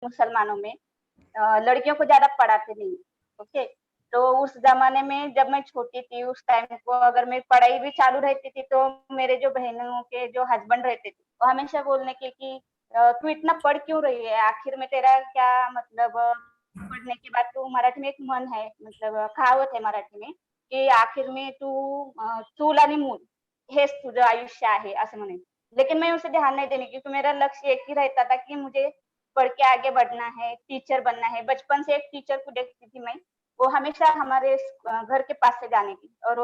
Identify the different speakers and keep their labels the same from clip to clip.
Speaker 1: मुसलमानों में लड़कियों को ज्यादा पढ़ाते नहीं। ओके, तो उस जमाने में जब मैं छोटी थी उस टाइम को अगर मेरी पढ़ाई भी चालू रहती थी तो मेरे जो बहनों के जो हस्बैंड रहते थे वो हमेशा बोलने के कि तू इतना पढ़ क्यों रही है, आखिर में तेरा क्या मतलब पढ़ने के बाद तू मराठी में एक मन है मतलब कहावत है मराठी में की आखिर में तू चूल आणि मूल हेच तुझं आयुष्य आहे असं म्हणे। लेकिन मैं उसे ध्यान नहीं देने क्योंकि मेरा लक्ष्य एक ही रहता था कि मुझे पढ़ के आगे बढ़ना है, टीचर बनना है। बचपन से एक टीचर को देखती थी मैं, वो हमेशा हमारे घर के पास से जाने की और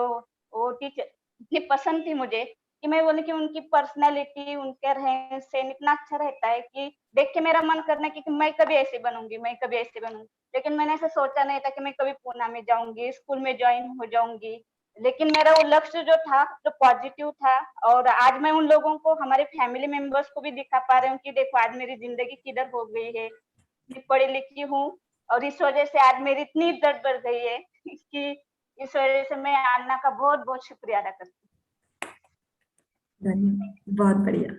Speaker 1: वो टीचर इतनी पसंद थी मुझे कि मैं बोली कि उनकी पर्सनैलिटी, उनके रहन-सहन इतना अच्छा रहता है कि देख के मेरा मन करना कि मैं कभी ऐसे बनूँगी, मैं कभी ऐसे बनूँगी। लेकिन मैंने ऐसा सोचा नहीं था कि मैं कभी पूना में जाऊँगी, स्कूल में जॉइन हो जाऊँगी। लेकिन मेरा वो लक्ष्य जो था, जो पॉजिटिव था और आज मैं उन लोगों को, हमारे फैमिली मेंबर्स को भी दिखा पा रही हूँ कि देखो आज मेरी ज़िंदगी किधर हो गई है। मैं पढ़ी-लिखी हूँ और इस वज़ह से आज मेरी इतनी इज़्ज़त बढ़ गई है कि इस वज़ह से मैं अन्ना का बहुत-बहुत शुक्रिया अदा करती हूँ।
Speaker 2: धन्यवाद, बहुत बढ़िया।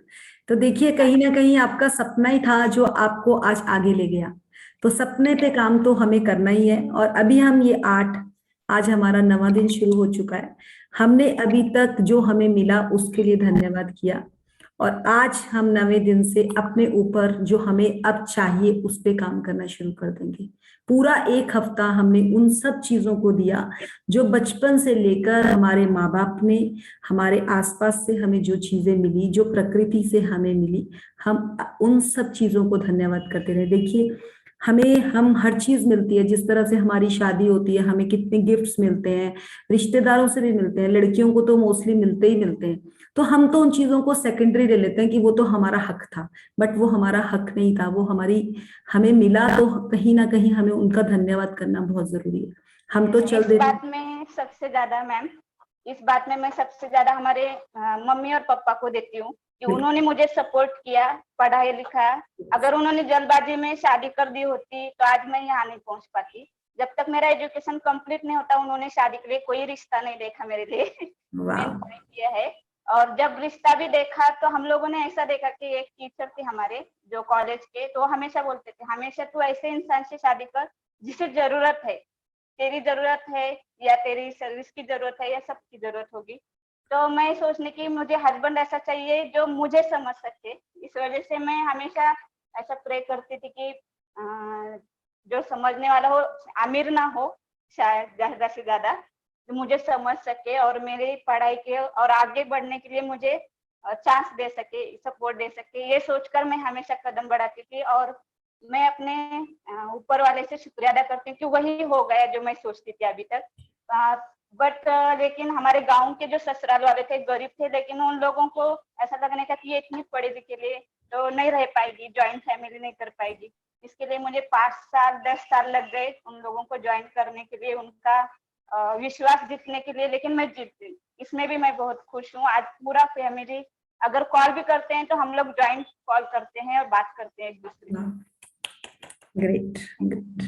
Speaker 2: तो देखिए कहीं ना कहीं आपका सपना ही था जो आपको आज आगे ले गया। तो सपने पे काम तो हमें करना ही है और अभी हम ये 8 आज हमारा नवा दिन शुरू हो चुका है। हमने अभी तक जो हमें मिला उसके लिए धन्यवाद किया और आज हम नवे दिन से अपने ऊपर जो हमें अब चाहिए उस पे काम करना शुरू कर देंगे। पूरा 1 हफ्ता हमने उन सब चीजों को दिया जो बचपन से लेकर हमारे माँ बाप ने, हमारे आसपास से हमें जो चीजें मिली, जो प्रकृति से हमें मिली, हम उन सब चीजों को धन्यवाद करते रहे। देखिए हम हर चीज मिलती है, जिस तरह से हमारी शादी होती है हमें कितने गिफ्ट्स मिलते हैं, रिश्तेदारों से भी मिलते हैं, लड़कियों को तो मोस्टली मिलते ही मिलते हैं। तो हम तो उन चीजों को सेकेंडरी ले लेते हैं कि वो तो हमारा हक था, बट वो हमारा हक नहीं था, वो हमें मिला। तो कहीं ना कहीं हमें उनका धन्यवाद करना बहुत जरूरी है। हम तो चल
Speaker 1: इस
Speaker 2: दे
Speaker 1: बात में सबसे ज्यादा मैम, इस बात में मैं सबसे ज्यादा हमारे मम्मी और पापा को देती हूँ कि उन्होंने मुझे सपोर्ट किया, पढ़ाया लिखाया। अगर उन्होंने जल्दबाजी में शादी कर दी होती तो आज मैं यहाँ नहीं पहुंच पाती। जब तक मेरा एजुकेशन कंप्लीट नहीं होता उन्होंने शादी के लिए कोई रिश्ता नहीं देखा मेरे लिए। मेन पॉइंट ये है। और जब रिश्ता भी देखा तो हम लोगों ने ऐसा देखा कि एक टीचर थे हमारे जो कॉलेज के, तो हमेशा बोलते थे हमेशा तू ऐसे इंसान से शादी कर जिसे जरूरत है, तेरी जरूरत है या तेरी सर्विस की जरूरत है या सबकी जरूरत होगी। तो मैं सोचने की मुझे हस्बैंड ऐसा चाहिए जो मुझे समझ सके। इस वजह से मैं हमेशा ऐसा प्रे करती थी कि जो समझने वाला हो, अमीर ना हो शायद ज्यादा से ज्यादा, जो मुझे समझ सके और मेरी पढ़ाई के और आगे बढ़ने के लिए मुझे चांस दे सके, सपोर्ट दे सके। ये सोचकर मैं हमेशा कदम बढ़ाती थी और मैं अपने ऊपर वाले से शुक्रिया अदा करती हूँ कि वही हो गया जो मैं सोचती थी अभी तक। बट लेकिन हमारे गांव के जो ससुराल वाले थे गरीब थे, लेकिन उन लोगों को ऐसा लगने का कि ये इतनी पढ़ी लिखी लिए तो नहीं रह पाएगी, ज्वाइंट फैमिली नहीं कर पाएगी। इसके लिए मुझे 5 साल 10 साल लग गए उन लोगों को ज्वाइन करने के लिए, उनका विश्वास जीतने के लिए, लेकिन मैं जीत गई। इसमें भी मैं बहुत खुश हूँ। आज पूरा फैमिली अगर कॉल भी करते हैं तो हम लोग ज्वाइंट कॉल करते हैं और बात करते हैं एक दूसरे से।
Speaker 2: Great great.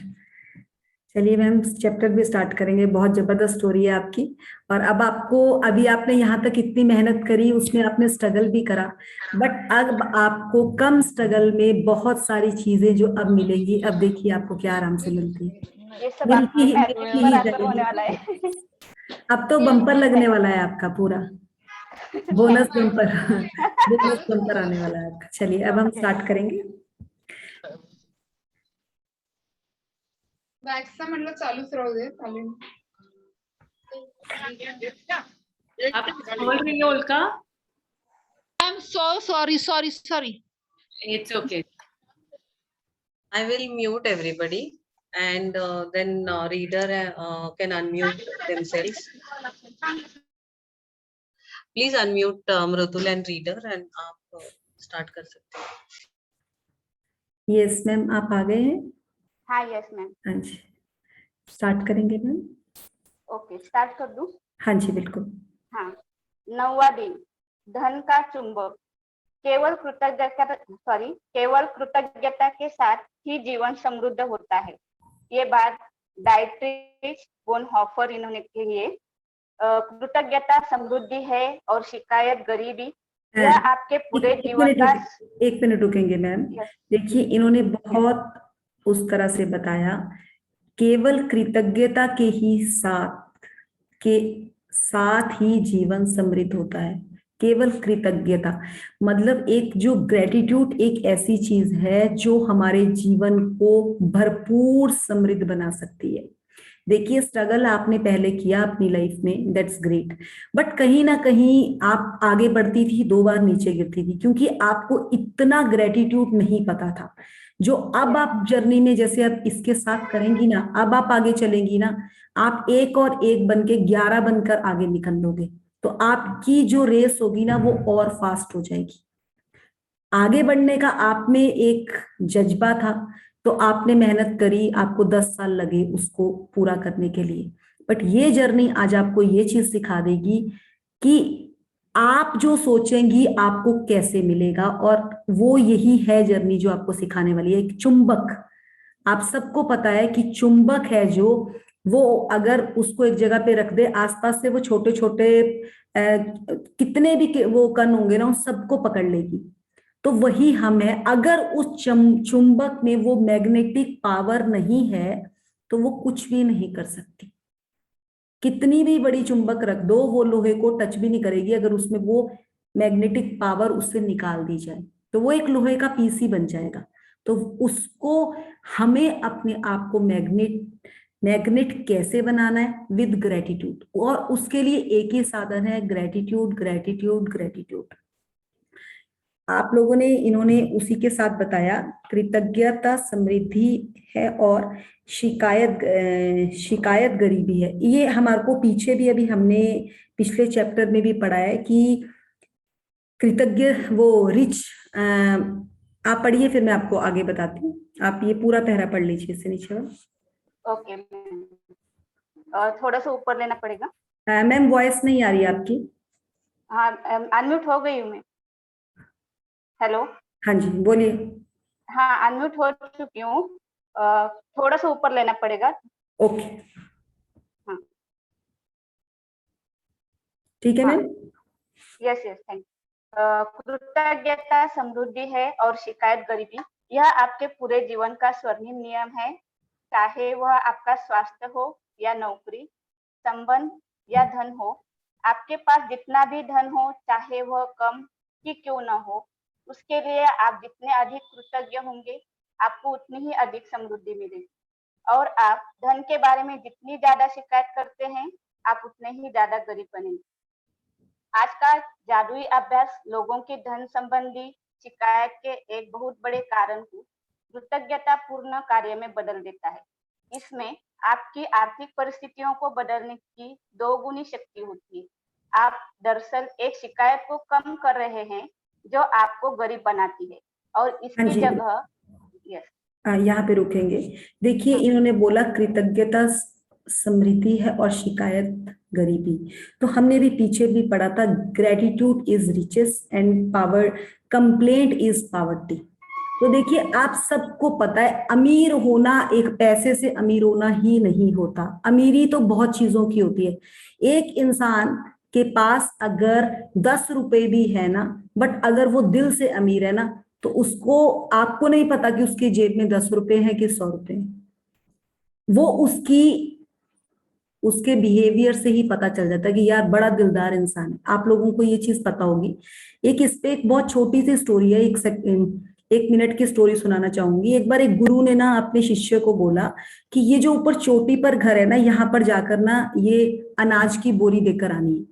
Speaker 2: चलिए मैम चैप्टर भी स्टार्ट करेंगे। बहुत जबरदस्त स्टोरी है आपकी। और अब अभी आपने यहाँ तक इतनी मेहनत करी, उसमें आपने स्ट्रगल भी करा, बट अब आपको कम स्ट्रगल में बहुत सारी चीजें जो अब मिलेंगी, अब देखिए आपको क्या आराम से मिलती है।
Speaker 1: ये सब आपके मैजिक पर असर होने वाला
Speaker 2: जाएगी।
Speaker 1: है।
Speaker 2: अब तो बम्पर लगने वाला है आपका पूरा, बोनस बम्पर। बोनस बम्पर आने वाला है आपका। चलिए अब हम स्टार्ट करेंगे।
Speaker 3: वॅक्सचा म्हटलं चालूच राहू दे चालू।
Speaker 4: आप बोल रही हो उल्का?
Speaker 5: I'm so sorry.
Speaker 4: It's okay.
Speaker 6: I will mute everybody and then reader can unmute themselves. Please unmute Mrutul and reader and आप start कर सकते हैं।
Speaker 2: यस मैम आप आ गए हैं?
Speaker 1: हाँ यस मैम।
Speaker 2: हाँ जी स्टार्ट करेंगे मैम।
Speaker 1: ओके स्टार्ट कर दूं?
Speaker 2: हाँ जी बिल्कुल।
Speaker 1: हाँ। 9वां दिन, धन का चुंबक। केवल कृतज्ञता के साथ ही जीवन समृद्ध होता है। ये बात डाइट्रिच बोनहोफर इन्होंने कही है। कृतज्ञता समृद्धि है और शिकायत गरीबी। यह आपके पूरे जीवन का
Speaker 2: एक मिनट रुकेंगे मैम।
Speaker 1: Yes.
Speaker 2: देखिए इन्होंने बहुत उस तरह से बताया, केवल कृतज्ञता के साथ ही जीवन समृद्ध होता है। केवल कृतज्ञता मतलब एक जो ग्रेटिट्यूड एक ऐसी चीज है जो हमारे जीवन को भरपूर समृद्ध बना सकती है। देखिए स्ट्रगल आपने पहले किया अपनी लाइफ में, दैट्स ग्रेट, बट कहीं ना कहीं आप आगे बढ़ती थी, 2 बार नीचे गिरती थी, क्योंकि आपको इतना ग्रेटिट्यूड नहीं पता था। जो अब आप जर्नी में जैसे अब इसके साथ करेंगी ना, अब आप आगे चलेंगी ना, आप 1 और 1 बन के 11 बनकर आगे निकल लोगे, तो आपकी जो रेस होगी ना वो और फास्ट हो जाएगी। आगे बढ़ने का आप में एक जज्बा था, तो आपने मेहनत करी, आपको 10 साल लगे उसको पूरा करने के लिए, बट ये जर्नी आज आपको ये चीज सिखा देगी कि आप जो सोचेंगी आपको कैसे मिलेगा, और वो यही है जर्नी जो आपको सिखाने वाली है। एक चुंबक, आप सबको पता है कि चुंबक है जो, वो अगर उसको एक जगह पे रख दे, आसपास से वो छोटे छोटे कितने भी वो कण होंगे ना, उन सबको पकड़ लेगी। तो वही हम है, अगर उस चुंबक में वो मैग्नेटिक पावर नहीं है तो वो कुछ भी नहीं कर सकती। कितनी भी बड़ी चुंबक रख दो, वो लोहे को टच भी नहीं करेगी अगर उसमें वो मैग्नेटिक पावर उससे निकाल दी जाए, तो वो एक लोहे का पीस ही बन जाएगा। तो उसको हमें अपने आप को मैग्नेट कैसे बनाना है? विद ग्रेटिट्यूड, और उसके लिए एक ही साधन है, ग्रेटिट्यूड ग्रेटिट्यूड ग्रेटिट्यूड। आप लोगों ने, इन्होंने उसी के साथ बताया कृतज्ञता समृद्धि है और शिकायत गरीबी है। ये हमारे को पीछे भी अभी हमने पिछले चैप्टर में भी पढ़ा है कि कृतज्ञ वो रिच, आप पढ़िए फिर मैं आपको आगे बताती हूँ। आप ये पूरा पहरा पढ़ लीजिए इससे नीचे।
Speaker 1: ओके, थोड़ा सा ऊपर लेना पड़ेगा।
Speaker 2: मैम वॉइस नहीं आ रही है आपकी।
Speaker 1: हाँ, अनम्यूट हो गई हूँ मैं। हेलो,
Speaker 2: हाँ जी बोलिए।
Speaker 1: हाँ अनम्यूट हो चुकी हूँ, थोड़ा सा ऊपर लेना पड़ेगा।
Speaker 2: ओके,
Speaker 1: हाँ
Speaker 2: ठीक है
Speaker 1: हाँ।
Speaker 2: Ma'am.
Speaker 1: Yes yes, thank you. कृतज्ञता समृद्धि है और शिकायत गरीबी, यह आपके पूरे जीवन का स्वर्णिम नियम है। चाहे वह आपका स्वास्थ्य हो या नौकरी, संबंध या धन हो, आपके पास जितना भी धन हो, चाहे वह कम ही क्यों न हो, उसके लिए आप जितने अधिक कृतज्ञ होंगे, आपको उतनी ही अधिक समृद्धि मिलेगी। और आप धन के बारे में जितनी ज्यादा शिकायत करते हैं, आप उतने ही ज्यादा गरीब बनेंगे। आज का जादुई अभ्यास लोगों की धन संबंधी शिकायत के एक बहुत बड़े कारण को कृतज्ञता पूर्ण कार्य में बदल देता है। इसमें आपकी आर्थिक परिस्थितियों को बदलने की 2 गुनी शक्ति होती है। आप दरअसल एक शिकायत को कम कर रहे हैं जो आपको गरीब बनाती है, और इसकी जगह
Speaker 2: यहाँ पे रुकेंगे। देखिए इन्होंने बोला कृतज्ञता समृद्धि है और शिकायत गरीबी, तो हमने भी पीछे भी पढ़ा था, gratitude is riches and power, complaint is poverty. तो देखिए आप सबको पता है, अमीर होना एक पैसे से अमीर होना ही नहीं होता, अमीरी तो बहुत चीजों की होती है। एक इंसान के पास अगर 10 रुपए भी है ना, बट अगर वो दिल से अमीर है ना, तो उसको, आपको नहीं पता कि उसकी जेब में 10 रुपए हैं कि 100 रुपए हैं, वो उसके बिहेवियर से ही पता चल जाता है कि यार बड़ा दिलदार इंसान है। आप लोगों को ये चीज पता होगी। इस पे एक बहुत छोटी सी स्टोरी है, 1 मिनट की स्टोरी सुनाना चाहूंगी। एक बार एक गुरु ने ना अपने शिष्य को बोला कि ये जो ऊपर चोटी पर घर है ना, यहाँ पर जाकर ना ये अनाज की बोरी देकर आनी है।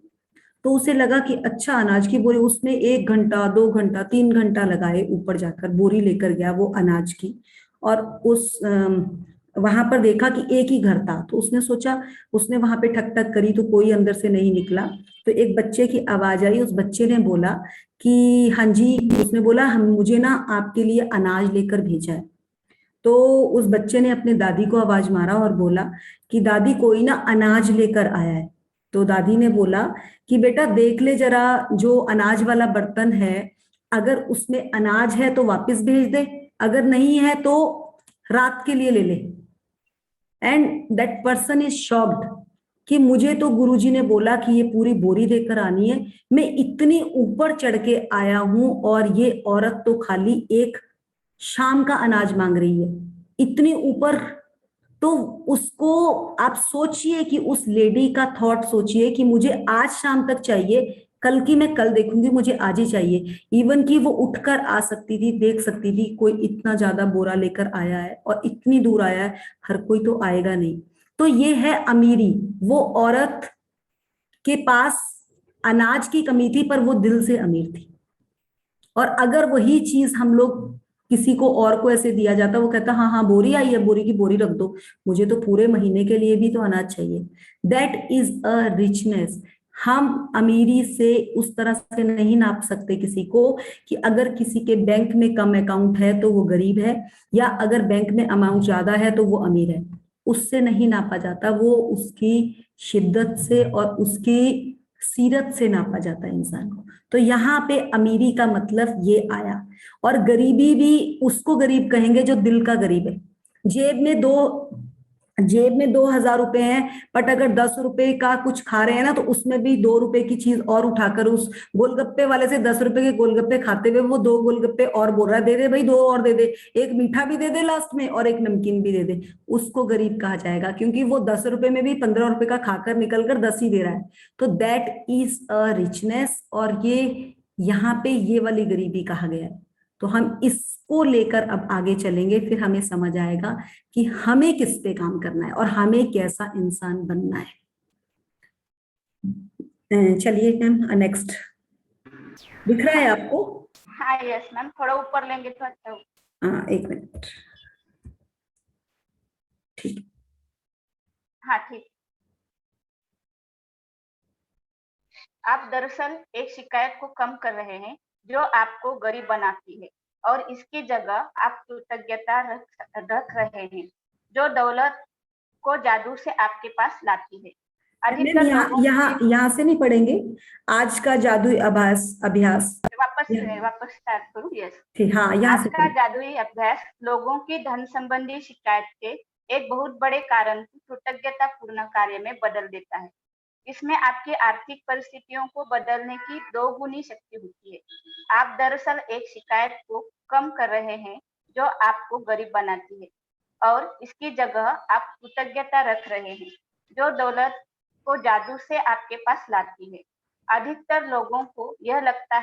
Speaker 2: तो उसे लगा कि अच्छा अनाज की बोरी, उसने 1 घंटा 2 घंटा 3 घंटा लगाए, ऊपर जाकर बोरी लेकर गया वो अनाज की, और उस वहां पर देखा कि एक ही घर था। तो उसने सोचा, उसने वहां पे ठक ठक करी तो कोई अंदर से नहीं निकला। तो एक बच्चे की आवाज आई, उस बच्चे ने बोला कि हाँ जी, उसने बोला हम, मुझे ना आपके लिए अनाज लेकर भेजा है। तो उस बच्चे ने अपने दादी को आवाज मारा और बोला कि दादी कोई ना अनाज लेकर आया है। तो दादी ने बोला कि बेटा देख ले जरा, जो अनाज वाला बर्तन है, अगर उसमें अनाज है तो वापस भेज दे, अगर नहीं है तो रात के लिए ले ले। And that person is shocked कि मुझे तो गुरुजी ने बोला कि ये पूरी बोरी देकर आनी है, मैं इतनी ऊपर चढ़ के आया हूं और ये औरत तो खाली एक शाम का अनाज मांग रही है, इतनी ऊपर। तो उसको आप सोचिए कि उस लेडी का थॉट सोचिए कि मुझे आज शाम तक चाहिए, कल की मैं कल देखूंगी, मुझे आज ही चाहिए। इवन कि वो उठकर आ सकती थी, देख सकती थी कोई इतना ज्यादा बोरा लेकर आया है और इतनी दूर आया है, हर कोई तो आएगा नहीं। तो ये है अमीरी। वो औरत के पास अनाज की कमी थी पर वो दिल से अमीर थी। और अगर वही चीज हम लोग किसी को और को ऐसे दिया जाता, वो कहता हाँ हाँ बोरी आई है, बोरी की बोरी रख दो, मुझे तो पूरे महीने के लिए भी तो अनाज चाहिए। That is a richness. हम अमीरी से उस तरह से नहीं नाप सकते किसी को कि अगर किसी के बैंक में कम अकाउंट है तो वो गरीब है, या अगर बैंक में अमाउंट ज्यादा है तो वो अमीर है। उससे नहीं नापा जाता, वो उसकी शिद्दत से और उसकी सीरत से नापा जाता है इंसान को। तो यहाँ पे अमीरी का मतलब ये आया। और गरीबी भी उसको गरीब कहेंगे जो दिल का गरीब है। जेब में 2,000 रुपए हैं, बट अगर 10 रुपए का कुछ खा रहे हैं ना, तो उसमें भी 2 रुपए की चीज और उठाकर उस गोलगप्पे वाले से 10 रुपए के गोलगप्पे खाते हुए वो 2 गोलगप्पे और बोल रहा है, दे दे भाई 2 और दे दे, एक मीठा भी दे दे लास्ट में और एक नमकीन भी दे दे। उसको गरीब कहा जाएगा, क्योंकि वो 10 रुपए में भी 15 रुपए का खाकर निकलकर 10 ही दे रहा है। तो दैट इज अ रिचनेस। और ये यहाँ पे ये वाली गरीबी कहा गया है। तो हम इसको लेकर अब आगे चलेंगे, फिर हमें समझ आएगा कि हमें किस पे काम करना है और हमें कैसा इंसान बनना है। चलिए मैम, नेक्स्ट दिख रहा है आपको?
Speaker 1: हाँ यस मैम, थोड़ा ऊपर लेंगे तो अच्छा होगा।
Speaker 2: हाँ, एक मिनट। ठीक।
Speaker 1: हाँ ठीक। आप दरअसल एक शिकायत को कम कर रहे हैं जो आपको गरीब बनाती है, और इसकी जगह आप कृतज्ञता रख रहे हैं जो दौलत को जादू से आपके पास लाती है। अधिकतर लोगों
Speaker 2: यहाँ से नहीं पढ़ेंगे आज का जादुई अभ्यास।
Speaker 1: वापस स्टार्ट करूँ? यस।
Speaker 2: ठीक, हाँ यहाँ
Speaker 1: आज
Speaker 2: से
Speaker 1: का जादुई अभ्यास लोगों की धन संबंधी शिकायत के एक बहुत बड़े कारण को कृतज्ञता पूर्ण कार्य में बदल देता है। इसमें आपकी आर्थिक परिस्थितियों को बदलने की 2 गुनी शक्ति होती है। आप दरअसल एक शिकायत को कम कर रहे हैं जो आपको गरीब बनाती है, और इसकी जगह आप कृतज्ञता रख रहे हैं जो दौलत को जादू से आपके पास लाती है। अधिकतर लोगों को यह लगता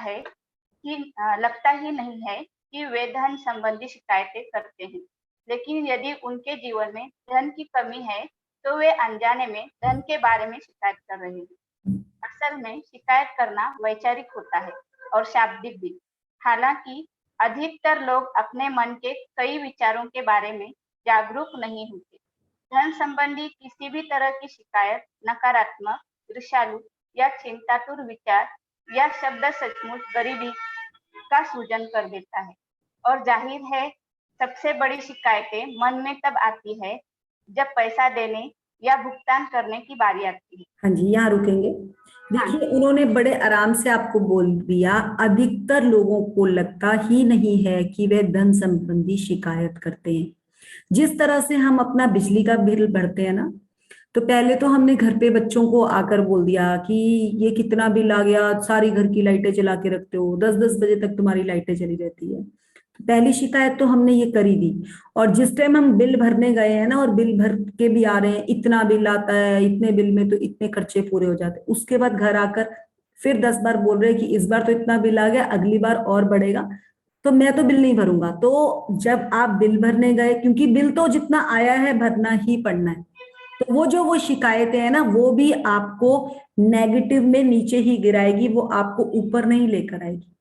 Speaker 1: ही नहीं है कि वे धन संबंधी शिकायतें करते हैं, लेकिन यदि उनके जीवन में धन की कमी है तो वे अनजाने में धन के बारे में शिकायत कर रहे हैं। असल में शिकायत करना वैचारिक होता है और शाब्दिक भी। हालांकि अधिकतर लोग अपने मन के कई विचारों के बारे में जागरूक नहीं होते। धन संबंधी किसी भी तरह की शिकायत नकारात्मक, ईर्ष्यालु या चिंतातुर विचार या शब्द सचमुच गरीबी का सूजन कर देता है। और जाहिर है सबसे बड़ी शिकायतें मन में तब आती है जब पैसा देने या भुगतान करने की बारी आती है।
Speaker 2: हाँ जी, यहाँ रुकेंगे। देखिए, उन्होंने बड़े आराम से आपको बोल दिया, अधिकतर लोगों को लगता ही नहीं है कि वे धन संबंधी शिकायत करते हैं। जिस तरह से हम अपना बिजली का बिल भरते हैं ना, तो पहले तो हमने घर पे बच्चों को आकर बोल दिया कि ये कितना बिल आ गया, सारी घर की लाइटें जला के रखते हो, 10-10 बजे तक तुम्हारी लाइटें चली रहती है। तो पहली शिकायत तो हमने ये करी दी। और जिस टाइम हम बिल भरने गए हैं ना, और बिल भर के भी आ रहे हैं, इतना बिल आता है, इतने बिल में तो इतने खर्चे पूरे हो जाते हैं, उसके बाद घर आकर फिर 10 बार बोल रहे हैं कि इस बार तो इतना बिल आ गया, अगली बार और बढ़ेगा, तो मैं तो बिल नहीं भरूंगा। तो जब आप बिल भरने गए, क्योंकि बिल तो जितना आया है भरना ही पड़ना है, तो वो शिकायतें हैं ना, वो भी आपको नेगेटिव में नीचे ही गिराएगी, वो आपको ऊपर नहीं लेकर आएगी।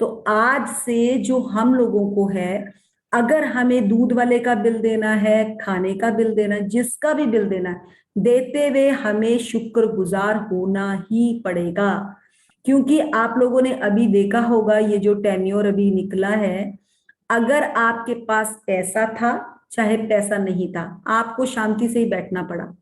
Speaker 2: तो आज से जो हम लोगों को है, अगर हमें दूध वाले का बिल देना है, खाने का बिल देना है, जिसका भी बिल देना है, देते हुए हमें शुक्रगुजार होना ही पड़ेगा। क्योंकि आप लोगों ने अभी देखा होगा, ये जो टेन्योर अभी निकला है, अगर आपके पास पैसा था चाहे पैसा नहीं था, आपको शांति से ही बैठना पड़ा,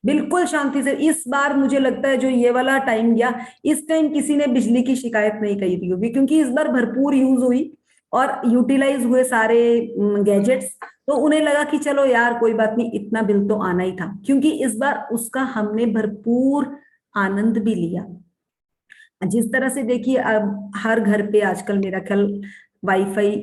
Speaker 2: बिल्कुल शांति से। इस बार मुझे लगता है जो ये वाला टाइम गया, इस टाइम किसी ने बिजली की शिकायत नहीं करी थी होगी, क्योंकि इस बार भरपूर यूज हुई, और यूटिलाइज हुए सारे गैजेट्स, तो उन्हें लगा कि चलो यार कोई बात नहीं, इतना बिल तो आना ही था, क्योंकि इस बार उसका हमने भरपूर आनंद भी लिया। जिस तरह से देखिए अब हर घर पे आजकल मेरा ख्याल वाईफाई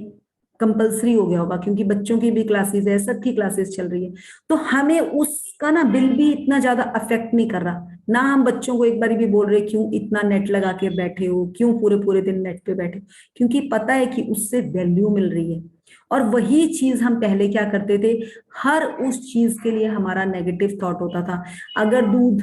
Speaker 2: कंपलसरी हो गया होगा, क्योंकि बच्चों की भी क्लासेस है, सबकी क्लासेस चल रही है, तो हमें उसका ना बिल भी इतना ज्यादा अफेक्ट नहीं कर रहा ना। हम बच्चों को एक बार भी बोल रहे क्यों इतना नेट लगा के बैठे हो, क्यों पूरे पूरे दिन नेट पे बैठे हो, क्योंकि पता है कि उससे वैल्यू मिल रही है। और वही चीज हम पहले क्या करते थे, हर उस चीज के लिए हमारा नेगेटिव थॉट होता था। अगर दूध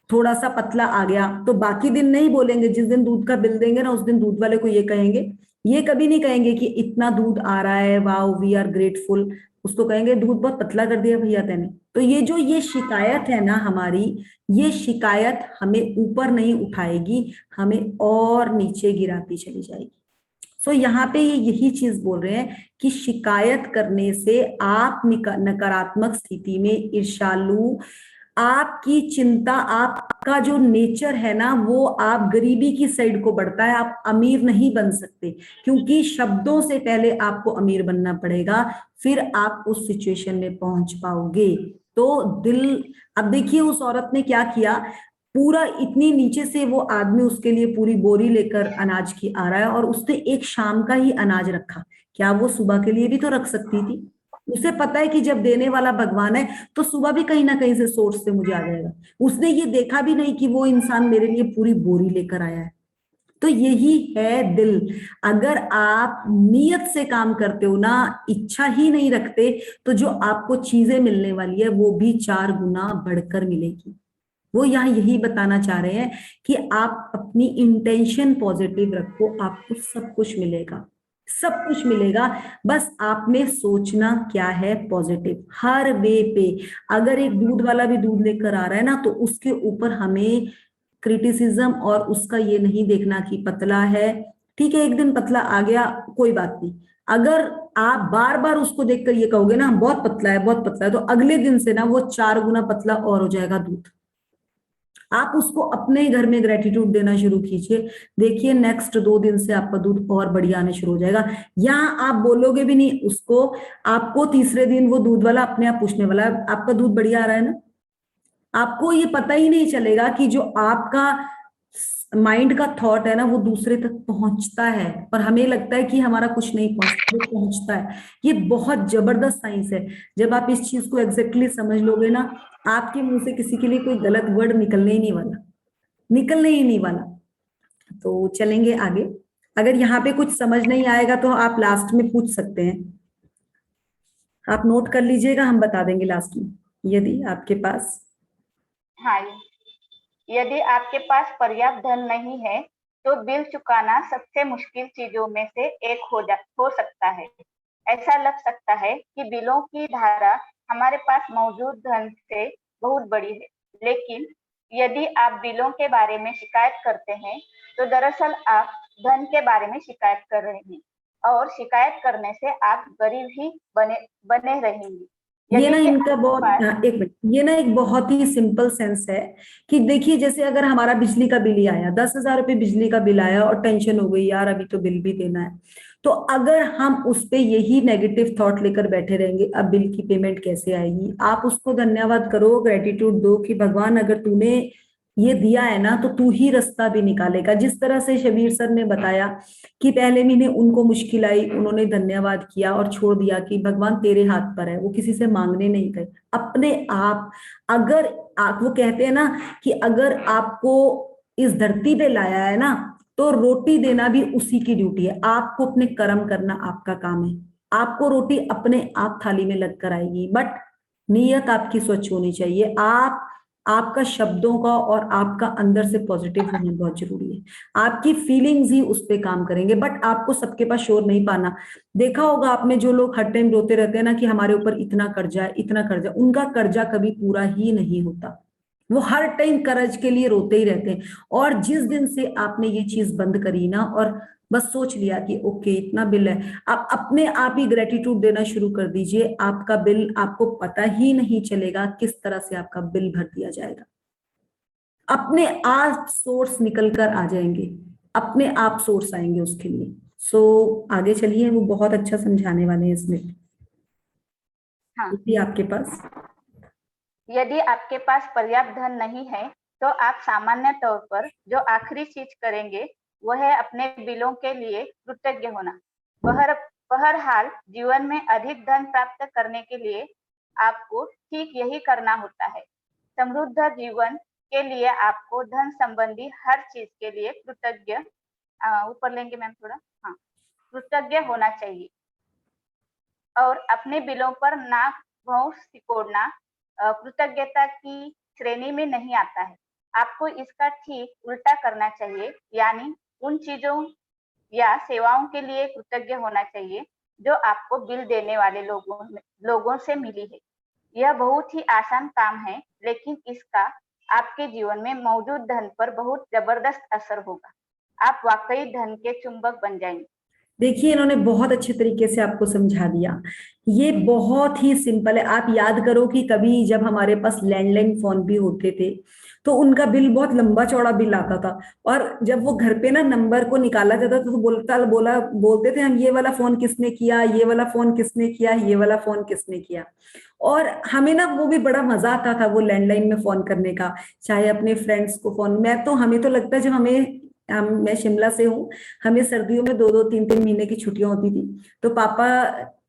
Speaker 2: थोड़ा सा पतला आ गया तो बाकी दिन नहीं बोलेंगे, जिस दिन दूध का बिल देंगे ना उस दिन दूध वाले को ये कहेंगे, ये कभी नहीं कहेंगे कि इतना दूध आ रहा है, वाओ वी आर ग्रेटफुल। उसको कहेंगे दूध बहुत पतला कर दिया भैया तेने। तो ये शिकायत है ना हमारी, ये शिकायत हमें ऊपर नहीं उठाएगी, हमें और नीचे गिराती चली जाएगी। सो यहाँ पे ये यही चीज बोल रहे हैं कि शिकायत करने से आप नकारात्मक स्थिति में, ईर्ष्यालु, आपकी चिंता, आपका जो नेचर है ना वो आप गरीबी की साइड को बढ़ता है। आप अमीर नहीं बन सकते, क्योंकि शब्दों से पहले आपको अमीर बनना पड़ेगा, फिर आप उस सिचुएशन में पहुंच पाओगे। तो दिल, अब देखिए उस औरत ने क्या किया, पूरा इतनी नीचे से वो आदमी उसके लिए पूरी बोरी लेकर अनाज की आ रहा है, और उसने एक शाम का ही अनाज रखा, क्या वो सुबह के लिए भी तो रख सकती थी? उसे पता है कि जब देने वाला भगवान है तो सुबह भी कहीं ना कहीं से सोर्स से मुझे आ जाएगा। उसने ये देखा भी नहीं कि वो इंसान मेरे लिए पूरी बोरी लेकर आया है। तो यही है दिल। अगर आप नियत से काम करते हो ना, इच्छा ही नहीं रखते, तो जो आपको चीजें मिलने वाली है वो भी 4 गुना बढ़कर मिलेगी। वो यहाँ यही बताना चाह रहे हैं कि आप अपनी इंटेंशन पॉजिटिव रखो, आपको सब कुछ मिलेगा, सब कुछ मिलेगा। बस आप में सोचना क्या है, पॉजिटिव हर वे पे। अगर एक दूध वाला भी दूध लेकर आ रहा है ना, तो उसके ऊपर हमें क्रिटिसिज्म और उसका ये नहीं देखना कि पतला है, ठीक है एक दिन पतला आ गया कोई बात नहीं। अगर आप बार बार उसको देखकर ये कहोगे ना बहुत पतला है बहुत पतला है, तो अगले दिन से ना वो 4 गुना पतला और हो जाएगा दूध। आप उसको अपने ही घर में ग्रेटिट्यूड देना शुरू कीजिए, देखिए नेक्स्ट 2 दिन से आपका दूध और बढ़िया आने शुरू हो जाएगा। यहाँ आप बोलोगे भी नहीं उसको, आपको तीसरे दिन वो दूध वाला अपने आप पूछने वाला है आपका दूध बढ़िया आ रहा है ना। आपको ये पता ही नहीं चलेगा कि जो आपका माइंड का थॉट है ना वो दूसरे तक पहुंचता है, और हमें लगता है कि हमारा कुछ नहीं पहुंचता, वो पहुंचता है। ये बहुत जबरदस्त साइंस है। जब आप इस चीज को एग्जैक्टली समझ लोगे ना, आपके मुंह से किसी के लिए कोई गलत वर्ड निकलने ही नहीं वाला, निकलने ही नहीं वाला। तो चलेंगे आगे। अगर यहाँ पे कुछ समझ नहीं आएगा तो आप लास्ट में पूछ सकते हैं, आप नोट कर लीजिएगा, हम बता देंगे लास्ट में यदि आपके पास।
Speaker 1: हाँ, यदि आपके पास पर्याप्त धन नहीं है तो बिल चुकाना सबसे मुश्किल चीजों में से एक हो सकता है। ऐसा लग सकता है कि बिलों की धारा हमारे पास मौजूद धन से बहुत बड़ी है, लेकिन यदि आप बिलों के बारे में शिकायत करते हैं तो दरअसल आप धन के बारे में शिकायत कर रहे हैं, और शिकायत करने से आप गरीब ही बने रहेंगे।
Speaker 2: ये ना इनका बहुत, एक मिनट, ये ना एक बहुत ही सिंपल सेंस है कि देखिए जैसे अगर हमारा बिजली का बिल ही आया, 10,000 रुपये बिजली का बिल आया और टेंशन हो गई यार अभी तो बिल भी देना है, तो अगर हम उस पे यही नेगेटिव थॉट लेकर बैठे रहेंगे अब बिल की पेमेंट कैसे आएगी, आप उसको धन्यवाद करो, ग्रेटिट्यूड दो कि भगवान अगर तूने ये दिया है ना तो तू ही रास्ता भी निकालेगा। जिस तरह से शबीर सर ने बताया कि पहले महीने उनको मुश्किल आई, उन्होंने धन्यवाद किया और छोड़ दिया कि भगवान तेरे हाथ पर है, वो किसी से मांगने नहीं गए, अपने आप। अगर आप, वो कहते हैं ना कि अगर आपको इस धरती पे लाया है ना तो रोटी देना भी उसी की ड्यूटी है, आपको अपने कर्म करना आपका काम है, आपको रोटी अपने आप थाली में लग कर आएगी। बट नीयत आपकी स्वच्छ होनी चाहिए, आपका शब्दों का और आपका अंदर से पॉजिटिव होना बहुत जरूरी है। आपकी फीलिंग्स ही उस पे काम करेंगे, बट आपको सबके पास शोर नहीं पाना। देखा होगा आपने जो लोग हर टाइम रोते रहते हैं ना कि हमारे ऊपर इतना कर्जा है इतना कर्जा, उनका कर्जा कभी पूरा ही नहीं होता, वो हर टाइम कर्ज के लिए रोते ही रहते हैं। और जिस दिन से आपने ये चीज बंद करी ना और बस सोच लिया कि ओके इतना बिल है, आप अपने आप ही ग्रेटिट्यूड देना शुरू कर दीजिए, आपका बिल, आपको पता ही नहीं चलेगा किस तरह से आपका बिल भर दिया जाएगा। अपने आप सोर्स निकल कर आ जाएंगे, अपने आप सोर्स आएंगे उसके लिए। सो आगे चलिए, वो बहुत अच्छा समझाने वाले हैं इसमें।
Speaker 1: हाँ।
Speaker 2: यदि आपके पास
Speaker 1: यदि आपके पास पर्याप्त धन नहीं है तो आप सामान्य तौर पर जो आखिरी चीज करेंगे वह है अपने बिलों के लिए कृतज्ञ होना। बहरहाल जीवन में अधिक धन प्राप्त करने के लिए आपको ठीक यही करना होता है। समृद्ध जीवन के लिए आपको धन संबंधी हर चीज के लिए कृतज्ञ ऊपर लेंगे मैम थोड़ा, हाँ, कृतज्ञ होना चाहिए और अपने बिलों पर नाक भौं सिकोड़ना कृतज्ञता की श्रेणी में नहीं आता है। आपको इसका ठीक उल्टा करना चाहिए, यानी उन चीजों या सेवाओं के लिए कृतज्ञ होना चाहिए जो आपको बिल देने वाले लोगों से मिली है। यह बहुत ही आसान काम है, लेकिन इसका आपके जीवन में मौजूद धन पर बहुत जबरदस्त असर होगा। आप वाकई धन के चुंबक बन जाएंगे।
Speaker 2: देखिए, इन्होंने बहुत अच्छे तरीके से आपको समझा दिया। ये बहुत ही सिंपल है। आप याद करो कि कभी जब हमारे पास लैंडलाइन फोन भी होते थे तो उनका बिल बहुत लंबा चौड़ा बिल आता था, और जब वो घर पे ना नंबर को निकाला जाता था तो बोलते थे हम, ये वाला फोन किसने किया, ये वाला फोन किसने किया, ये वाला फोन किसने किया। और हमें ना वो भी बड़ा मजा आता था वो लैंडलाइन में फोन करने का, चाहे अपने फ्रेंड्स को फोन। हमें तो लगता है जब मैं शिमला से हूँ, हमें सर्दियों में 2-2 3-3 महीने की छुट्टियां होती थी, तो पापा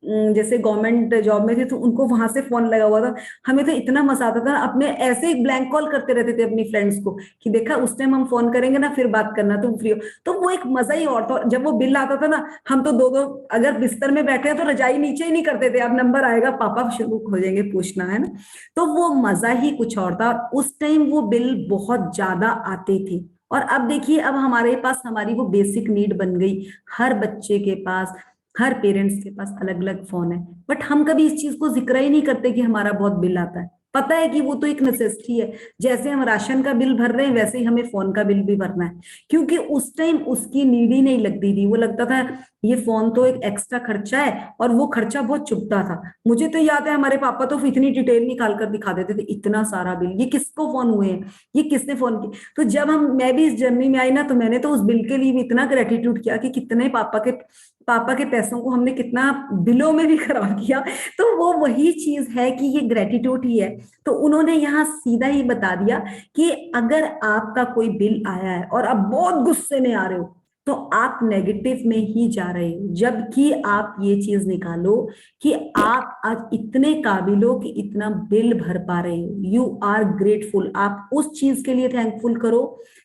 Speaker 2: जैसे गवर्नमेंट जॉब में थे तो उनको वहां से फोन लगा हुआ था। हमें तो इतना मजा आता था, अपने ऐसे ही ब्लैंक कॉल करते रहते थे अपनी फ्रेंड्स को कि देखा उस टाइम हम फोन करेंगे ना, फिर बात करना, तुम फ्री हो। तो वो एक मजा ही और था। जब वो बिल आता था ना, हम तो दो दो, अगर बिस्तर में बैठे हैं तो रजाई नीचे ही नहीं करते थे, अब नंबर आएगा पापा शुरू हो जाएंगे पूछना, है ना। तो वो मजा ही कुछ और था। उस टाइम वो बिल बहुत ज्यादा आते थे। और अब देखिए, अब हमारे पास हमारी वो बेसिक नीड बन गई। हर बच्चे के पास, हर पेरेंट्स के पास अलग अलग फोन है, बट हम कभी इस चीज को जिक्र ही नहीं करते कि हमारा बहुत बिल आता है। पता है कि वो तो एक नेसेसिटी है, जैसे हम राशन का बिल भर रहे हैं वैसे ही हमें फोन का बिल भी भरना है, क्योंकि उस टाइम उसकी नीड ही नहीं लगती थी। वो लगता था ये फोन तो एक एक्स्ट्रा खर्चा है, और वो खर्चा बहुत चुभता था। मुझे तो याद है हमारे पापा तो इतनी डिटेल निकाल कर दिखा देते थे, इतना सारा बिल, ये किसको फोन हुए हैं, ये किसने फोन किया। तो जब मैं भी इस जर्नी में आई ना, तो मैंने तो उस बिल के लिए भी इतना ग्रेटिट्यूड किया कि कितने पापा के पैसों को हमने कितना बिलों में भी खराब किया। तो वो वही चीज है कि ये ग्रेटिट्यूड ही है। तो उन्होंने यहाँ सीधा ही बता दिया कि अगर आपका कोई बिल आया है और आप बहुत गुस्से में आ रहे हो, तो आप नेगेटिव में ही जा रहे हो, जबकि आप ये चीज निकालो कि आप आज इतने काबिल हो कि इतना बिल भर पा रहे हो। You are grateful. आप उस चीज के लिए थैंकफुल करो